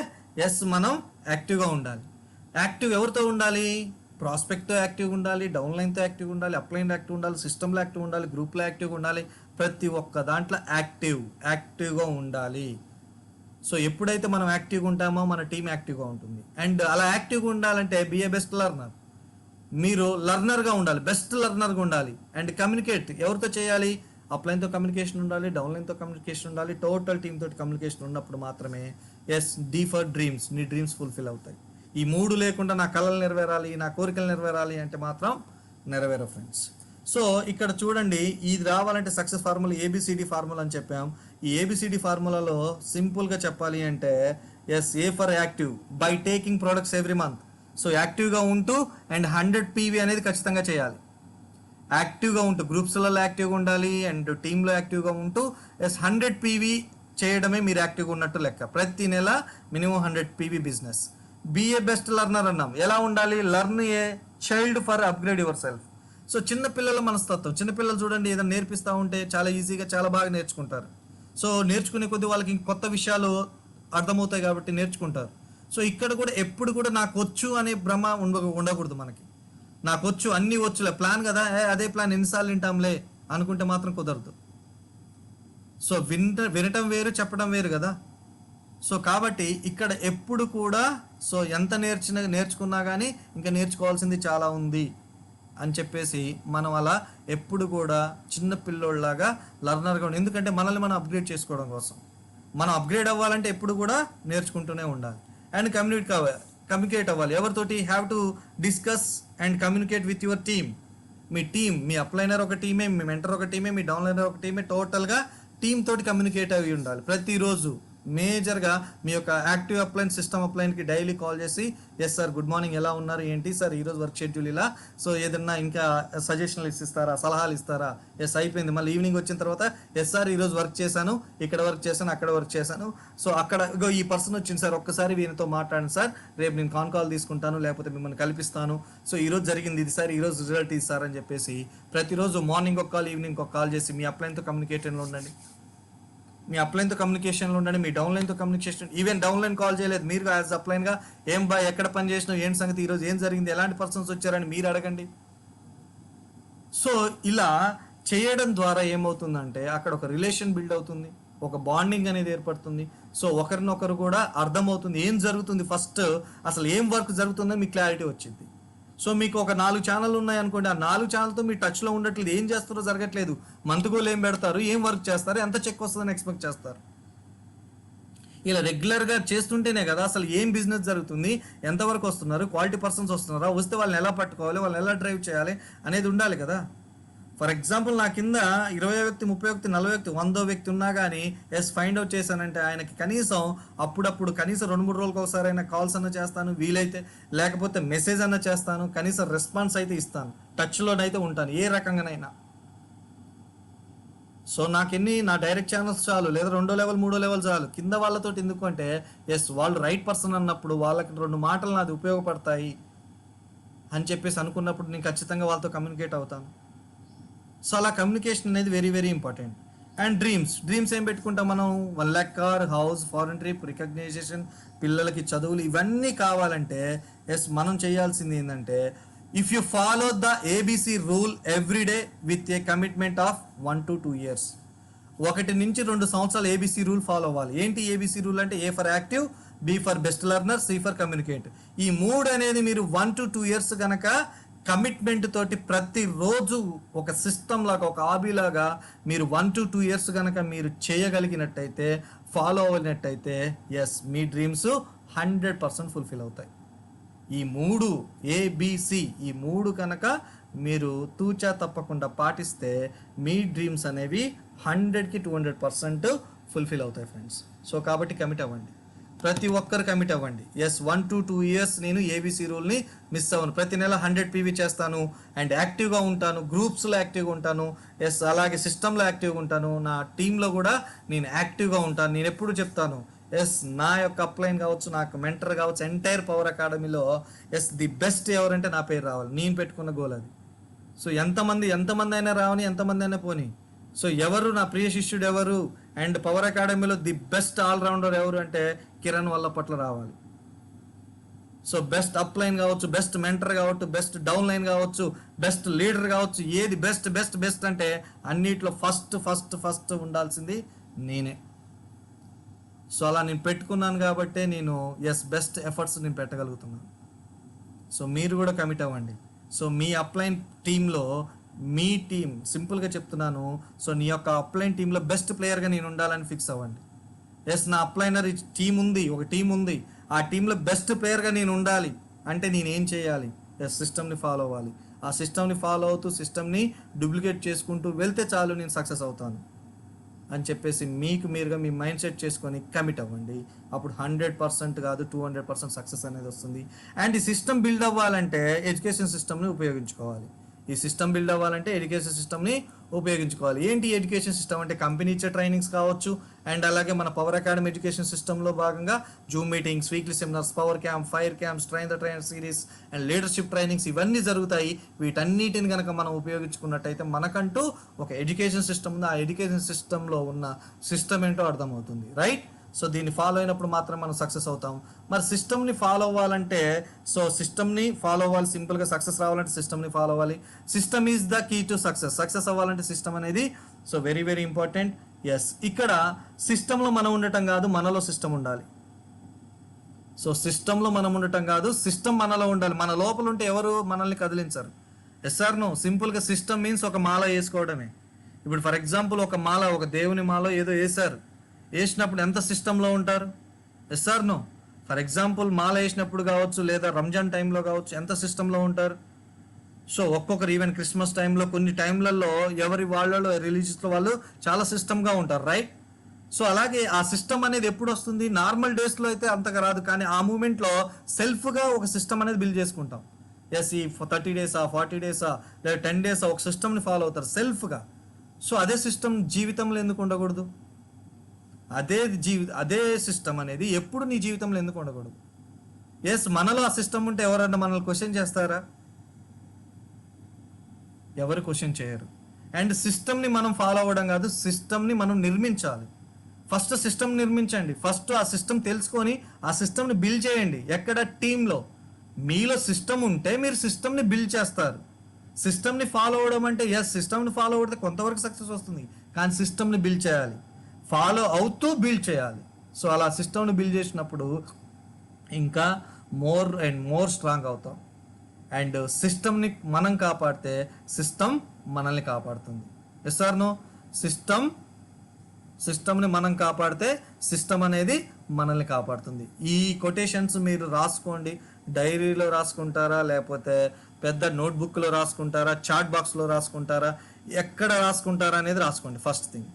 మనం యాక్టివ్గా ఉండాలి. యాక్టివ్ ఎవరితో ఉండాలి, ప్రాస్పెక్ట్తో యాక్టివ్గా ఉండాలి, డౌన్లైన్తో యాక్టివ్గా ఉండాలి, అప్లైన్లో యాక్టివ్ ఉండాలి, సిస్టంలో యాక్టివ్ ఉండాలి, గ్రూప్లో యాక్టివ్గా ఉండాలి. ప్రతి ఒక్క దాంట్లో యాక్టివ్గా ఉండాలి. సో ఎప్పుడైతే మనం యాక్టివ్గా ఉంటామో మన టీం యాక్టివ్గా ఉంటుంది. అండ్ అలా యాక్టివ్గా ఉండాలంటే BA బెస్ట్ లెర్నర్, మీరు లెర్నర్గా ఉండాలి, బెస్ట్ లెర్నర్గా ఉండాలి. అండ్ కమ్యూనికేట్ ఎవరితో చేయాలి, అప్లైన్తో కమ్యూనికేషన్ ఉండాలి, డౌన్లైన్తో కమ్యూనికేషన్ ఉండాలి, టోటల్ టీమ్ తోటి కమ్యూనికేషన్ ఉన్నప్పుడు మాత్రమే D ఫర్ డ్రీమ్స్, నీ డ్రీమ్స్ ఫుల్ఫిల్ అవుతాయి. ఈ 3 లేకుండా నా కళలు నెరవేరాలి, నా కోరికలు నెరవేరాలి అంటే మాత్రం నెరవేరవు ఫ్రెండ్స్. సో ఇక్కడ చూడండి, ఇది రావాలంటే సక్సెస్ ఫార్ములా ABCD ఫార్ములా అని చెప్పాం. ఈ ABCD ఫార్ములాలో సింపుల్గా చెప్పాలి అంటే A for active, by taking products every month. So యాక్టివ్గా ఉంటూ అండ్ 100 PV అనేది ఖచ్చితంగా చేయాలి. యాక్టివ్గా ఉంటూ గ్రూప్స్లలో యాక్టివ్గా ఉండాలి అండ్ టీంలో యాక్టివ్గా ఉంటూ 100 PV చేయడమే మీరు యాక్టివ్గా ఉన్నట్టు లెక్క. ప్రతి నెల minimum 100 PV business. BA best learner అన్నాం. ఎలా ఉండాలి, learn a child for upgrade your self. So చిన్నపిల్లల మనస్తత్వం, చిన్నపిల్లలు చూడండి ఏదైనా నేర్పిస్తూ ఉంటే చాలా ఈజీగా చాలా బాగా నేర్చుకుంటారు. సో నేర్చుకునే కొద్దీ వాళ్ళకి కొత్త విషయాలు అర్థమవుతాయి కాబట్టి నేర్చుకుంటారు. సో ఇక్కడ కూడా ఎప్పుడు కూడా నాకు వచ్చు అనే భ్రమ ఉండకూడదు మనకి. నాకు వచ్చు అన్నీ వచ్చులే ప్లాన్ కదా, అదే ప్లాన్ ఎన్నిసార్లు వింటాంలే అనుకుంటే మాత్రం కుదరదు. సో వినటం వేరు, చెప్పడం వేరు కదా. సో కాబట్టి ఇక్కడ ఎప్పుడు కూడా సో ఎంత నేర్చుకున్నా కానీ ఇంకా నేర్చుకోవాల్సింది చాలా ఉంది అని చెప్పేసి మనం అలా ఎప్పుడు కూడా చిన్న పిల్లోళ్ళలాగా లర్నర్గా ఉండి, ఎందుకంటే మనల్ని మనం అప్గ్రేడ్ చేసుకోవడం కోసం. మనం అప్గ్రేడ్ అవ్వాలంటే ఎప్పుడు కూడా నేర్చుకుంటూనే ఉండాలి అండ్ కమ్యూనికేట్ అవ్వాలి. ఎవరితోటి? Have to discuss and communicate with your team. మీ టీం, మీ అప్లైనర్ ఒక టీమే, మీ మెంటర్ ఒక టీమే, మీ డౌన్లైనర్ ఒక టీమే, టోటల్గా టీమ్ తోటి కమ్యూనికేట్ అవి ఉండాలి ప్రతిరోజు. మేజర్గా మీ యొక్క యాక్టివ్ అప్లైన్, సిస్టమ్ అప్లైన్కి డైలీ కాల్ చేసి, ఎస్ సార్ గుడ్ మార్నింగ్, ఎలా ఉన్నారు, ఏంటి సార్ ఈరోజు వర్క్ షెడ్యూల్ ఇలా, సో ఏదన్నా ఇంకా సజెషన్లు ఇస్తారా, సలహాలు ఇస్తారా, ఎస్ అయిపోయింది. మళ్ళీ ఈవినింగ్ వచ్చిన తర్వాత, ఎస్ సార్ ఈరోజు వర్క్ చేశాను, ఇక్కడ వర్క్ చేశాను, అక్కడ వర్క్ చేశాను, సో అక్కడ ఈ పర్సన్ వచ్చింది సార్, ఒక్కసారి వీరితో మాట్లాడండి సార్, రేపు నేను కాల్ తీసుకుంటాను, లేకపోతే మిమ్మల్ని కల్పిస్తాను, సో ఈరోజు జరిగింది ఇది సార్, ఈరోజు రిజల్ట్ ఇది సార్ అని చెప్పేసి ప్రతిరోజు మార్నింగ్ ఒక కాల్, ఈవినింగ్ ఒక కాల్ చేసి మీ అప్లైన్తో కమ్యూనికేషన్లో ఉండండి. మీ అప్లైన్తో కమ్యూనికేషన్లో ఉండండి, మీ డౌన్లైన్తో కమ్యూనికేషన్. ఈవెన్ డౌన్లైన్ కాల్ చేయలేదు మీరు యాజ్ అప్లైన్గా, ఏం బాయ్ ఎక్కడ పని చేసినావు, ఏంటి సంగతి, ఈరోజు ఏం జరిగింది, ఎలాంటి పర్సన్స్ వచ్చారని మీరు అడగండి. సో ఇలా చేయడం ద్వారా ఏమవుతుందంటే అక్కడ ఒక రిలేషన్ బిల్డ్ అవుతుంది, ఒక బాండింగ్ అనేది ఏర్పడుతుంది. సో ఒకరినొకరు కూడా అర్థమవుతుంది ఏం జరుగుతుంది, ఫస్ట్ అసలు ఏం వర్క్ జరుగుతుందో మీకు క్లారిటీ వచ్చింది. సో మీకు ఒక 4 ఛానల్ ఉన్నాయి అనుకోండి, ఆ 4 ఛానల్తో మీరు టచ్లో ఉండట్లేదు, ఏం చేస్తారో జరగట్లేదు, మంత్ గోల్ ఏం పెడతారు, ఏం వర్క్ చేస్తారు, ఎంత చెక్ వస్తుందని ఎక్స్పెక్ట్ చేస్తారు. ఇలా రెగ్యులర్గా చేస్తుంటేనే కదా అసలు ఏం బిజినెస్ జరుగుతుంది, ఎంతవరకు వస్తున్నారు, క్వాలిటీ పర్సన్స్ వస్తున్నారా, వస్తే వాళ్ళని ఎలా పట్టుకోవాలి, వాళ్ళని ఎలా డ్రైవ్ చేయాలి అనేది ఉండాలి కదా. ఫర్ ఎగ్జాంపుల్ నా కింద 20 వ్యక్తి, 30 వ్యక్తి, 40 వ్యక్తి, 100 వ్యక్తి ఉన్నా కానీ ఎస్ ఫైండ్ అవుట్ చేశానంటే ఆయనకి కనీసం అప్పుడప్పుడు కనీసం 2-3 రోజులకు ఒకసారి అయినా కాల్స్ అన్న చేస్తాను, వీలైతే లేకపోతే మెసేజ్ అన్న చేస్తాను, కనీసం రెస్పాన్స్ అయితే ఇస్తాను, టచ్లోనైతే ఉంటాను ఏ రకంగానైనా. సో నా డైరెక్ట్ ఛానల్స్ చాలు, లేదా 2వ లెవెల్ 3వ లెవెల్ చాలు. కింద వాళ్ళతో ఎందుకు అంటే ఎస్ వాళ్ళు రైట్ పర్సన్ అన్నప్పుడు వాళ్ళకి 2 మాటలు నాది ఉపయోగపడతాయి అని చెప్పేసి అనుకున్నప్పుడు నేను ఖచ్చితంగా వాళ్ళతో కమ్యూనికేట్ అవుతాను. సో అలా కమ్యూనికేషన్ అనేది very very important. And dreams ఏం పెట్టుకుంటాం మనం, 1 lakh car, house, foreign trip, recognition, పిల్లలకి చదువులు, ఇవన్నీ కావాలంటే ఎస్ మనం చేయాల్సింది ఏంటంటే, if you follow the ABC rule every day with a commitment of 1 to 2 years, 1 నుంచి 2 సంవత్సరాలు ఏబిసి రూల్ ఫాలో అవ్వాలి. ఏంటి ఏబిసి రూల్ అంటే, A for active, B for best learner, C for communicate. ఈ 3 అనేది మీరు 1 to 2 years గనక commitment తోటి ప్రతిరోజు ఒక సిస్టమ్ లాగా, ఒక హాబీ లాగా మీరు 1 to 2 years కనుక మీరు చేయగలిగినట్టయితే, ఫాలో అయినట్టయితే ఎస్ మీ డ్రీమ్స్ 100% ఫుల్ఫిల్ అవుతాయి. ఈ 3 ABC, ఈ 3 కనుక మీరు తూచా తప్పకుండా పాటిస్తే మీ డ్రీమ్స్ అనేవి 100కి 200% ఫుల్ఫిల్ అవుతాయి ఫ్రెండ్స్. సో కాబట్టి కమిట్ అవ్వండి, ప్రతి ఒక్కరు కమిట్ అవ్వండి. ఎస్ 1 to 2 years నేను ఏబిసి రూల్ని మిస్ అవ్వను, ప్రతి నెల 100 PV చేస్తాను అండ్ యాక్టివ్గా ఉంటాను, గ్రూప్స్లో యాక్టివ్గా ఉంటాను, ఎస్ అలాగే సిస్టంలో యాక్టివ్గా ఉంటాను, నా టీంలో కూడా నేను యాక్టివ్గా ఉంటాను. నేను ఎప్పుడు చెప్తాను ఎస్ నా యొక్క అప్లైన్ కావచ్చు, నాకు మెంటర్ కావచ్చు, ఎంటైర్ పవర్ అకాడమీలో ఎస్ ది బెస్ట్ ఎవరంటే నా పేరు రావాలి, నేను పెట్టుకున్న గోల్ అది. సో ఎంతమంది అయినా రావని, ఎంతమంది అయినా పోని, సో ఎవరు నా ప్రియ శిష్యుడు ఎవరు అండ్ పవర్ అకాడమీలో ది బెస్ట్ ఆల్రౌండర్ ఎవరు అంటే కిరణ్ వల్లపట్ల రావాలి. సో బెస్ట్ అప్లైన్ కావచ్చు, బెస్ట్ మెంటర్ కావచ్చు, బెస్ట్ డౌన్ లైన్ కావచ్చు, బెస్ట్ లీడర్ కావచ్చు, ఏది బెస్ట్ అంటే అన్నిట్లో ఫస్ట్ ఉండాల్సింది నేనే. సో అలా నేను పెట్టుకున్నాను కాబట్టి నేను ఎస్ బెస్ట్ ఎఫర్ట్స్ నేను పెట్టగలుగుతున్నాను. సో మీరు కూడా కమిట్ అవ్వండి. సో మీ అప్లైన్ టీంలో మీ టీం, సింపుల్గా చెప్తున్నాను, సో నీ యొక్క అప్లైన్ టీంలో బెస్ట్ ప్లేయర్గా నేను ఉండాలని ఫిక్స్ అవ్వండి. ఎస్ నా అప్లైనర్ ఒక టీం ఉంది, ఆ టీంలో బెస్ట్ ప్లేయర్గా నేను ఉండాలి అంటే నేను ఏం చేయాలి, ఎస్ సిస్టమ్ని ఫాలో అవ్వాలి. ఆ సిస్టమ్ని ఫాలో అవుతూ సిస్టమ్ని డూప్లికేట్ చేసుకుంటూ వెళ్తే చాలు నేను సక్సెస్ అవుతాను అని చెప్పేసి మీరుగా మీ మైండ్ సెట్ చేసుకొని కమిట్ అవ్వండి. అప్పుడు 100% కాదు 200% సక్సెస్ అనేది వస్తుంది. అండ్ ఈ సిస్టమ్ బిల్డ్ అవ్వాలంటే ఎడ్యుకేషన్ సిస్టమ్ని ఉపయోగించుకోవాలి. ఈ సిస్టమ్ బిల్డ్ అవ్వాలంటే ఎడ్యుకేషన్ సిస్టమ్ని ఉపయోగించుకోవాలి. ఏంటి ఎడ్యుకేషన్ సిస్టమ్ అంటే, కంపెనీ ఇచ్చే ట్రైనింగ్స్ కావచ్చు అండ్ అలాగే మన పవర్ అకాడమీ ఎడ్యుకేషన్ సిస్టంలో భాగంగా Zoom meetings, weekly seminars, power camp, fire camps, train the trainer series and leadership trainings ఇవన్నీ జరుగుతాయి. వీటన్నిటిని కనుక మనం ఉపయోగించుకున్నట్టయితే మనకంటూ ఒక ఎడ్యుకేషన్ సిస్టమ్ ఉంది. ఆ ఎడ్యుకేషన్ సిస్టంలో ఉన్న సిస్టమ్ ఏంటో అర్థమవుతుంది, రైట్? సో దీన్ని ఫాలో అయినప్పుడు మాత్రం మనం సక్సెస్ అవుతాం. మరి సిస్టమ్ని ఫాలో అవ్వాలంటే, సో సిస్టమ్ని ఫాలో అవ్వాలి, సింపుల్గా సక్సెస్ రావాలంటే సిస్టమ్ని ఫాలో అవ్వాలి. System is the key to success. Success అవ్వాలంటే సిస్టమ్ అనేది so very very important. Yes, ఇక్కడ సిస్టంలో మనం ఉండటం కాదు, మనలో సిస్టమ్ ఉండాలి. సో సిస్టంలో మనం ఉండటం కాదు, సిస్టమ్ మనలో ఉండాలి. మన లోపల ఉంటే ఎవరు మనల్ని కదిలించరు. Yes or no? సింపుల్గా సిస్టమ్ మీన్స్ ఒక మాల వేసుకోవడమే. ఇప్పుడు ఫర్ ఎగ్జాంపుల్ ఒక మాల, ఒక దేవుని మాల ఏదో వేశారు, వేసినప్పుడు ఎంత సిస్టంలో ఉంటారు? Yes or no? For example మాల వేసినప్పుడు కావచ్చు, లేదా రంజాన్ టైంలో కావచ్చు, ఎంత సిస్టంలో ఉంటారు? సో ఒక్కొక్కరు ఈవెన్ క్రిస్మస్ టైంలో కొన్ని టైంలలో ఎవరి వాళ్ళలో రిలీజియస్లో వాళ్ళు చాలా సిస్టమ్గా ఉంటారు, రైట్? సో అలాగే ఆ సిస్టమ్ అనేది ఎప్పుడు వస్తుంది? నార్మల్ డేస్లో అయితే అంతగా రాదు, కానీ ఆ మూమెంట్లో సెల్ఫ్గా ఒక సిస్టమ్ అనేది బిల్డ్ చేసుకుంటాం. ఎస్, ఈ 30 డేసా 40 డేసా లేదా 10 డేసా ఒక సిస్టమ్ని ఫాలో అవుతారు సెల్ఫ్గా. సో అదే సిస్టమ్ జీవితంలో ఎందుకు ఉండకూడదు? అదే సిస్టమ్ అనేది ఎప్పుడు నీ జీవితంలో ఎందుకు ఉండకూడదు? ఎస్, మనలో ఆ సిస్టమ్ ఉంటే ఎవరన్నా మనల్ని క్వశ్చన్ చేస్తారా? ఎవరు క్వశ్చన్ చేయరు. అండ్ సిస్టమ్ని మనం ఫాలో అవ్వడం కాదు, సిస్టమ్ని మనం నిర్మించాలి. ఫస్ట్ సిస్టమ్ నిర్మించండి. ఫస్ట్ ఆ సిస్టమ్ తెలుసుకొని ఆ సిస్టమ్ని బిల్డ్ చేయండి. ఎక్కడ? టీంలో. మీలో సిస్టమ్ ఉంటే మీరు సిస్టమ్ని బిల్డ్ చేస్తారు. సిస్టమ్ని ఫాలో అవ్వడం అంటే ఎస్, సిస్టమ్ని ఫాలో అవుతే కొంతవరకు సక్సెస్ వస్తుంది, కానీ సిస్టమ్ని బిల్డ్ చేయాలి, ఫాలో అవుతూ బిల్డ్ చేయాలి. సో అలా సిస్టమ్ని బిల్డ్ చేసినప్పుడు ఇంకా మోర్ అండ్ మోర్ స్ట్రాంగ్ అవుతాం. అండ్ సిస్టమ్ని మనం కాపాడితే సిస్టమ్ మనల్ని కాపాడుతుంది. Yes or no? సిస్టమ్ని మనం కాపాడితే సిస్టమ్ అనేది మనల్ని కాపాడుతుంది. ఈ కొటేషన్స్ మీరు రాసుకోండి. డైరీలో రాసుకుంటారా, లేకపోతే పెద్ద నోట్బుక్లో రాసుకుంటారా, చాట్ బాక్స్లో రాసుకుంటారా, ఎక్కడ రాసుకుంటారా అనేది రాసుకోండి ఫస్ట్ థింగ్.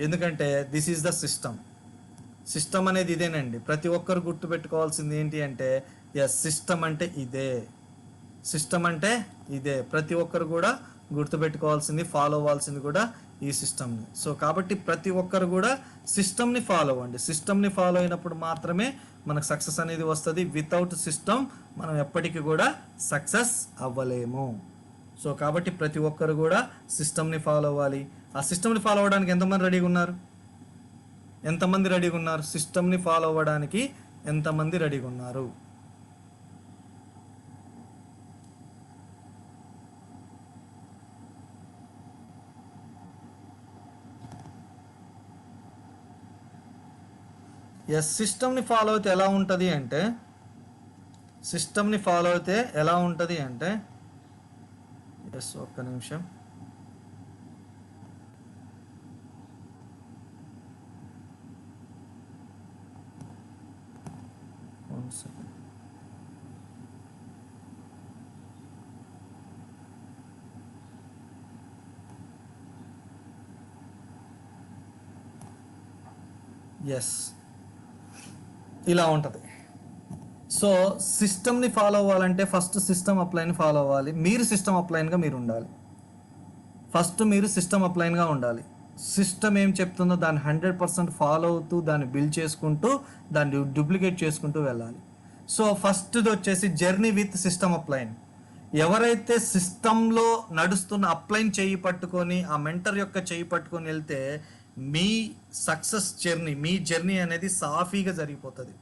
ఎందుకంటే దిస్ ఈజ్ ద సిస్టమ్ అనేది ఇదేనండి. ప్రతి ఒక్కరు గుర్తుపెట్టుకోవాల్సింది ఏంటి అంటే, ఎస్, సిస్టమ్ అంటే ఇదే. ప్రతి ఒక్కరు కూడా గుర్తుపెట్టుకోవాల్సింది, ఫాలో అవ్వాల్సింది కూడా ఈ సిస్టమ్ని. సో కాబట్టి ప్రతి ఒక్కరు కూడా సిస్టమ్ని ఫాలో అవ్వండి. సిస్టమ్ని ఫాలో అయినప్పుడు మాత్రమే మనకు సక్సెస్ అనేది వస్తుంది. వితౌట్ సిస్టమ్ మనం ఎప్పటికీ కూడా సక్సెస్ అవ్వలేము. సో కాబట్టి ప్రతి ఒక్కరు కూడా సిస్టమ్ని ఫాలో అవ్వాలి. ఆ సిస్టమ్ని ఫాలో అవ్వడానికి ఎంతమంది రెడీగా ఉన్నారు? సిస్టమ్ని ఫాలో అవ్వడానికి ఎంతమంది రెడీగా ఉన్నారు? ఎస్, సిస్టమ్ని ఫాలో అయితే ఎలా ఉంటుంది అంటే ఎస్, ఒక్క నిమిషం. ఎస్, ఇలా ఉంటుంది. సో సిస్టమ్ని ఫాలో అవ్వాలంటే ఫస్ట్ సిస్టమ్ అప్లైన్ ఫాలో అవ్వాలి. మీరు సిస్టమ్ అప్లైన్గా మీరు ఉండాలి. ఫస్ట్ మీరు సిస్టమ్ అప్లైన్గా ఉండాలి. సిస్టమ్ ఏం చెప్తుందో దాన్ని 100% ఫాలో అవుతూ, దాన్ని బిల్డ్ చేసుకుంటూ, దాన్ని డూప్లికేట్ చేసుకుంటూ వెళ్ళాలి. సో ఫస్ట్ది వచ్చేసి జర్నీ విత్ సిస్టమ్ అప్లైన్. ఎవరైతే సిస్టంలో నడుస్తున్న అప్లైన్ చేయి పట్టుకొని, ఆ మెంటర్ యొక్క చేయి పట్టుకొని వెళ్తే మీ జర్నీ అనేది సాఫీగా జరిగిపోతుంది.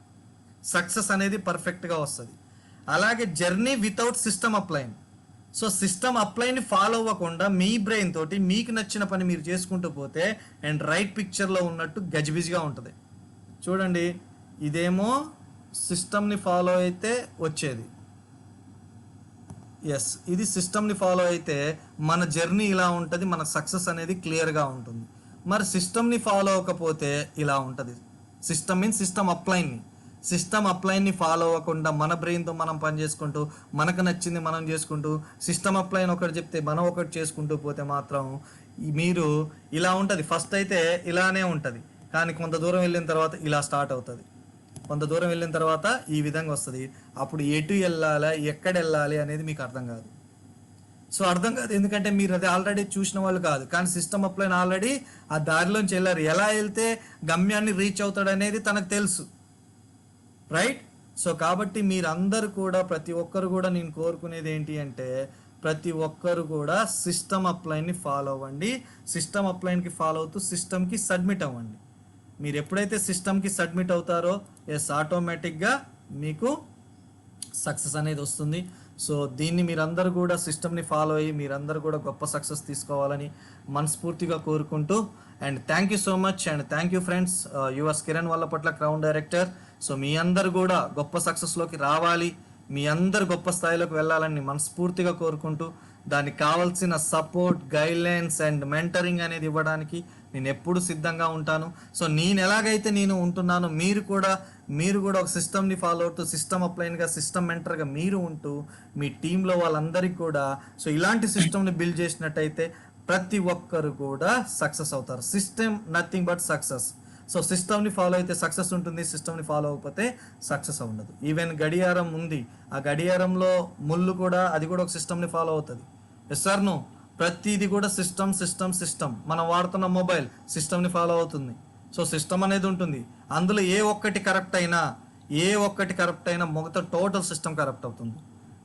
సక్సెస్ అనేది పర్ఫెక్ట్గా వస్తుంది. అలాగే journey without system upline. So system అప్లైన్ని ఫాలో అవ్వకుండా మీ బ్రెయిన్ తోటి మీకు నచ్చిన పని మీరు చేసుకుంటూ పోతే అండ్ రైట్ పిక్చర్లో ఉన్నట్టు గజిబిజిగా ఉంటుంది. చూడండి, ఇదేమో సిస్టమ్ని ఫాలో అయితే వచ్చేది. ఎస్, ఇది సిస్టమ్ని ఫాలో అయితే మన జర్నీ ఇలా ఉంటుంది, మన సక్సెస్ అనేది క్లియర్గా ఉంటుంది. మరి సిస్టమ్ని ఫాలో అవ్వకపోతే ఇలా ఉంటుంది. సిస్టమ్ మీన్స్ సిస్టమ్ అప్లైన్ని ఫాలో అవ్వకుండా మన బ్రెయిన్తో మనం పని చేసుకుంటూ, మనకు నచ్చింది మనం చేసుకుంటూ, సిస్టమ్ అప్లైన్ ఒకటి చెప్తే మనం ఒకటి చేసుకుంటూ పోతే మాత్రం మీరు ఇలా ఉంటుంది. ఫస్ట్ అయితే ఇలానే ఉంటుంది, కానీ కొంత దూరం వెళ్ళిన తర్వాత ఇలా స్టార్ట్ అవుతుంది. కొంత దూరం వెళ్ళిన తర్వాత ఈ విధంగా వస్తుంది. అప్పుడు ఎటు వెళ్ళాలా, ఎక్కడ వెళ్ళాలి అనేది మీకు అర్థం కాదు. సో అర్థం కాదు, ఎందుకంటే మీరు అది ఆల్రెడీ చూసిన వాళ్ళు కాదు, కానీ సిస్టమ్ అప్లైన్ ఆల్రెడీ ఆ దారిలోంచి వెళ్ళారు. ఎలా వెళ్తే గమ్యాన్ని రీచ్ అవుతాడు అనేది తనకు తెలుసు, రైట్? సో కాబట్టి మీరందరూ కూడా, ప్రతి ఒక్కరు కూడా నేను కోరుకునేది ఏంటి అంటే, ప్రతి ఒక్కరు కూడా సిస్టమ్ అప్లైన్ని ఫాలో అవ్వండి. సిస్టమ్ అప్లైన్కి ఫాలో అవుతూ సిస్టమ్కి సబ్మిట్ అవ్వండి. మీరు ఎప్పుడైతే సిస్టమ్కి సబ్మిట్ అవుతారో ఆటోమేటిక్గా మీకు సక్సెస్ అనేది వస్తుంది. సో దీన్ని మీరందరూ కూడా సిస్టమ్ని ఫాలో అయ్యి మీరందరూ కూడా గొప్ప సక్సెస్ తీసుకోవాలని మనస్ఫూర్తిగా కోరుకుంటూ, and thank you so much and thank you friends. Yours Kiran Vallapatla, crown director. So మీ అందరు కూడా గొప్ప సక్సెస్లోకి రావాలి, మీ అందరు గొప్ప స్థాయిలోకి వెళ్ళాలని మనస్ఫూర్తిగా కోరుకుంటూ, దానికి కావాల్సిన సపోర్ట్, గైడ్లైన్స్ అండ్ మెంటరింగ్ అనేది ఇవ్వడానికి నేను ఎప్పుడు సిద్ధంగా ఉంటాను. సో నేను ఎలాగైతే నేను ఉంటున్నానో మీరు కూడా ఒక సిస్టమ్ని ఫాలో అవుతూ, సిస్టమ్ అప్లైన్గా, సిస్టమ్ మెంటర్గా మీరు ఉంటూ మీ టీంలో వాళ్ళందరికీ కూడా సో ఇలాంటి సిస్టమ్ని బిల్డ్ చేసినట్టయితే ప్రతి ఒక్కరు కూడా సక్సెస్ అవుతారు. System nothing but success. So సిస్టమ్ని ఫాలో అయితే సక్సెస్ ఉంటుంది, సిస్టమ్ని ఫాలో అవ్వకపోతే సక్సెస్ ఉండదు. ఈవెన్ గడియారం ఉంది, ఆ గడియారంలో ముళ్ళు కూడా, అది కూడా ఒక సిస్టమ్ని ఫాలో అవుతుంది. ఎస్ సార్ నో, ప్రతిది కూడా సిస్టమ్. మనం వాడుతున్న మొబైల్ సిస్టమ్ని ఫాలో అవుతుంది. సో సిస్టమ్ అనేది ఉంటుంది, అందులో ఏ ఒక్కటి కరప్ట్ అయినా మొత్తం టోటల్ సిస్టమ్ కరప్ట్ అవుతుంది.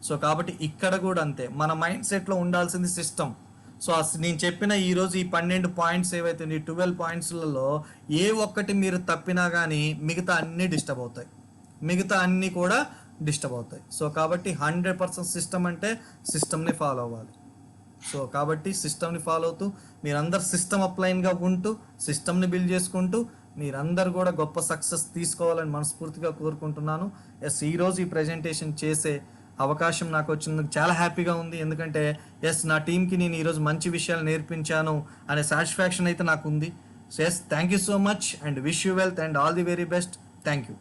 సో కాబట్టి ఇక్కడ కూడా అంతే, మన మైండ్ సెట్లో ఉండాల్సింది సిస్టమ్. సో నేను చెప్పిన ఈరోజు ఈ 12 పాయింట్స్ ఏవైతే, ఈ 12 పాయింట్స్లలో ఏ ఒక్కటి మీరు తప్పినా కానీ మిగతా అన్నీ డిస్టర్బ్ అవుతాయి. సో కాబట్టి 100% సిస్టమ్ అంటే సిస్టమ్ని ఫాలో అవ్వాలి. సో కాబట్టి సిస్టమ్ని ఫాలో అవుతూ మీరందరు సిస్టమ్ అప్లైన్గా ఉంటూ, సిస్టమ్ని బిల్డ్ చేసుకుంటూ మీరందరూ కూడా గొప్ప సక్సెస్ తీసుకోవాలని మనస్ఫూర్తిగా కోరుకుంటున్నాను. ఈరోజు ఈ ప్రజెంటేషన్ చేసే అవకాశం నాకు వచ్చినందుకు చాలా హ్యాపీగా ఉంది. ఎందుకంటే నా టీంకి నేను ఈరోజు మంచి విషయాలు నేర్పించాను అనే సాటిస్ఫాక్షన్ అయితే నాకు ఉంది. So thank you so much and wish you wealth and all the very best. Thank you.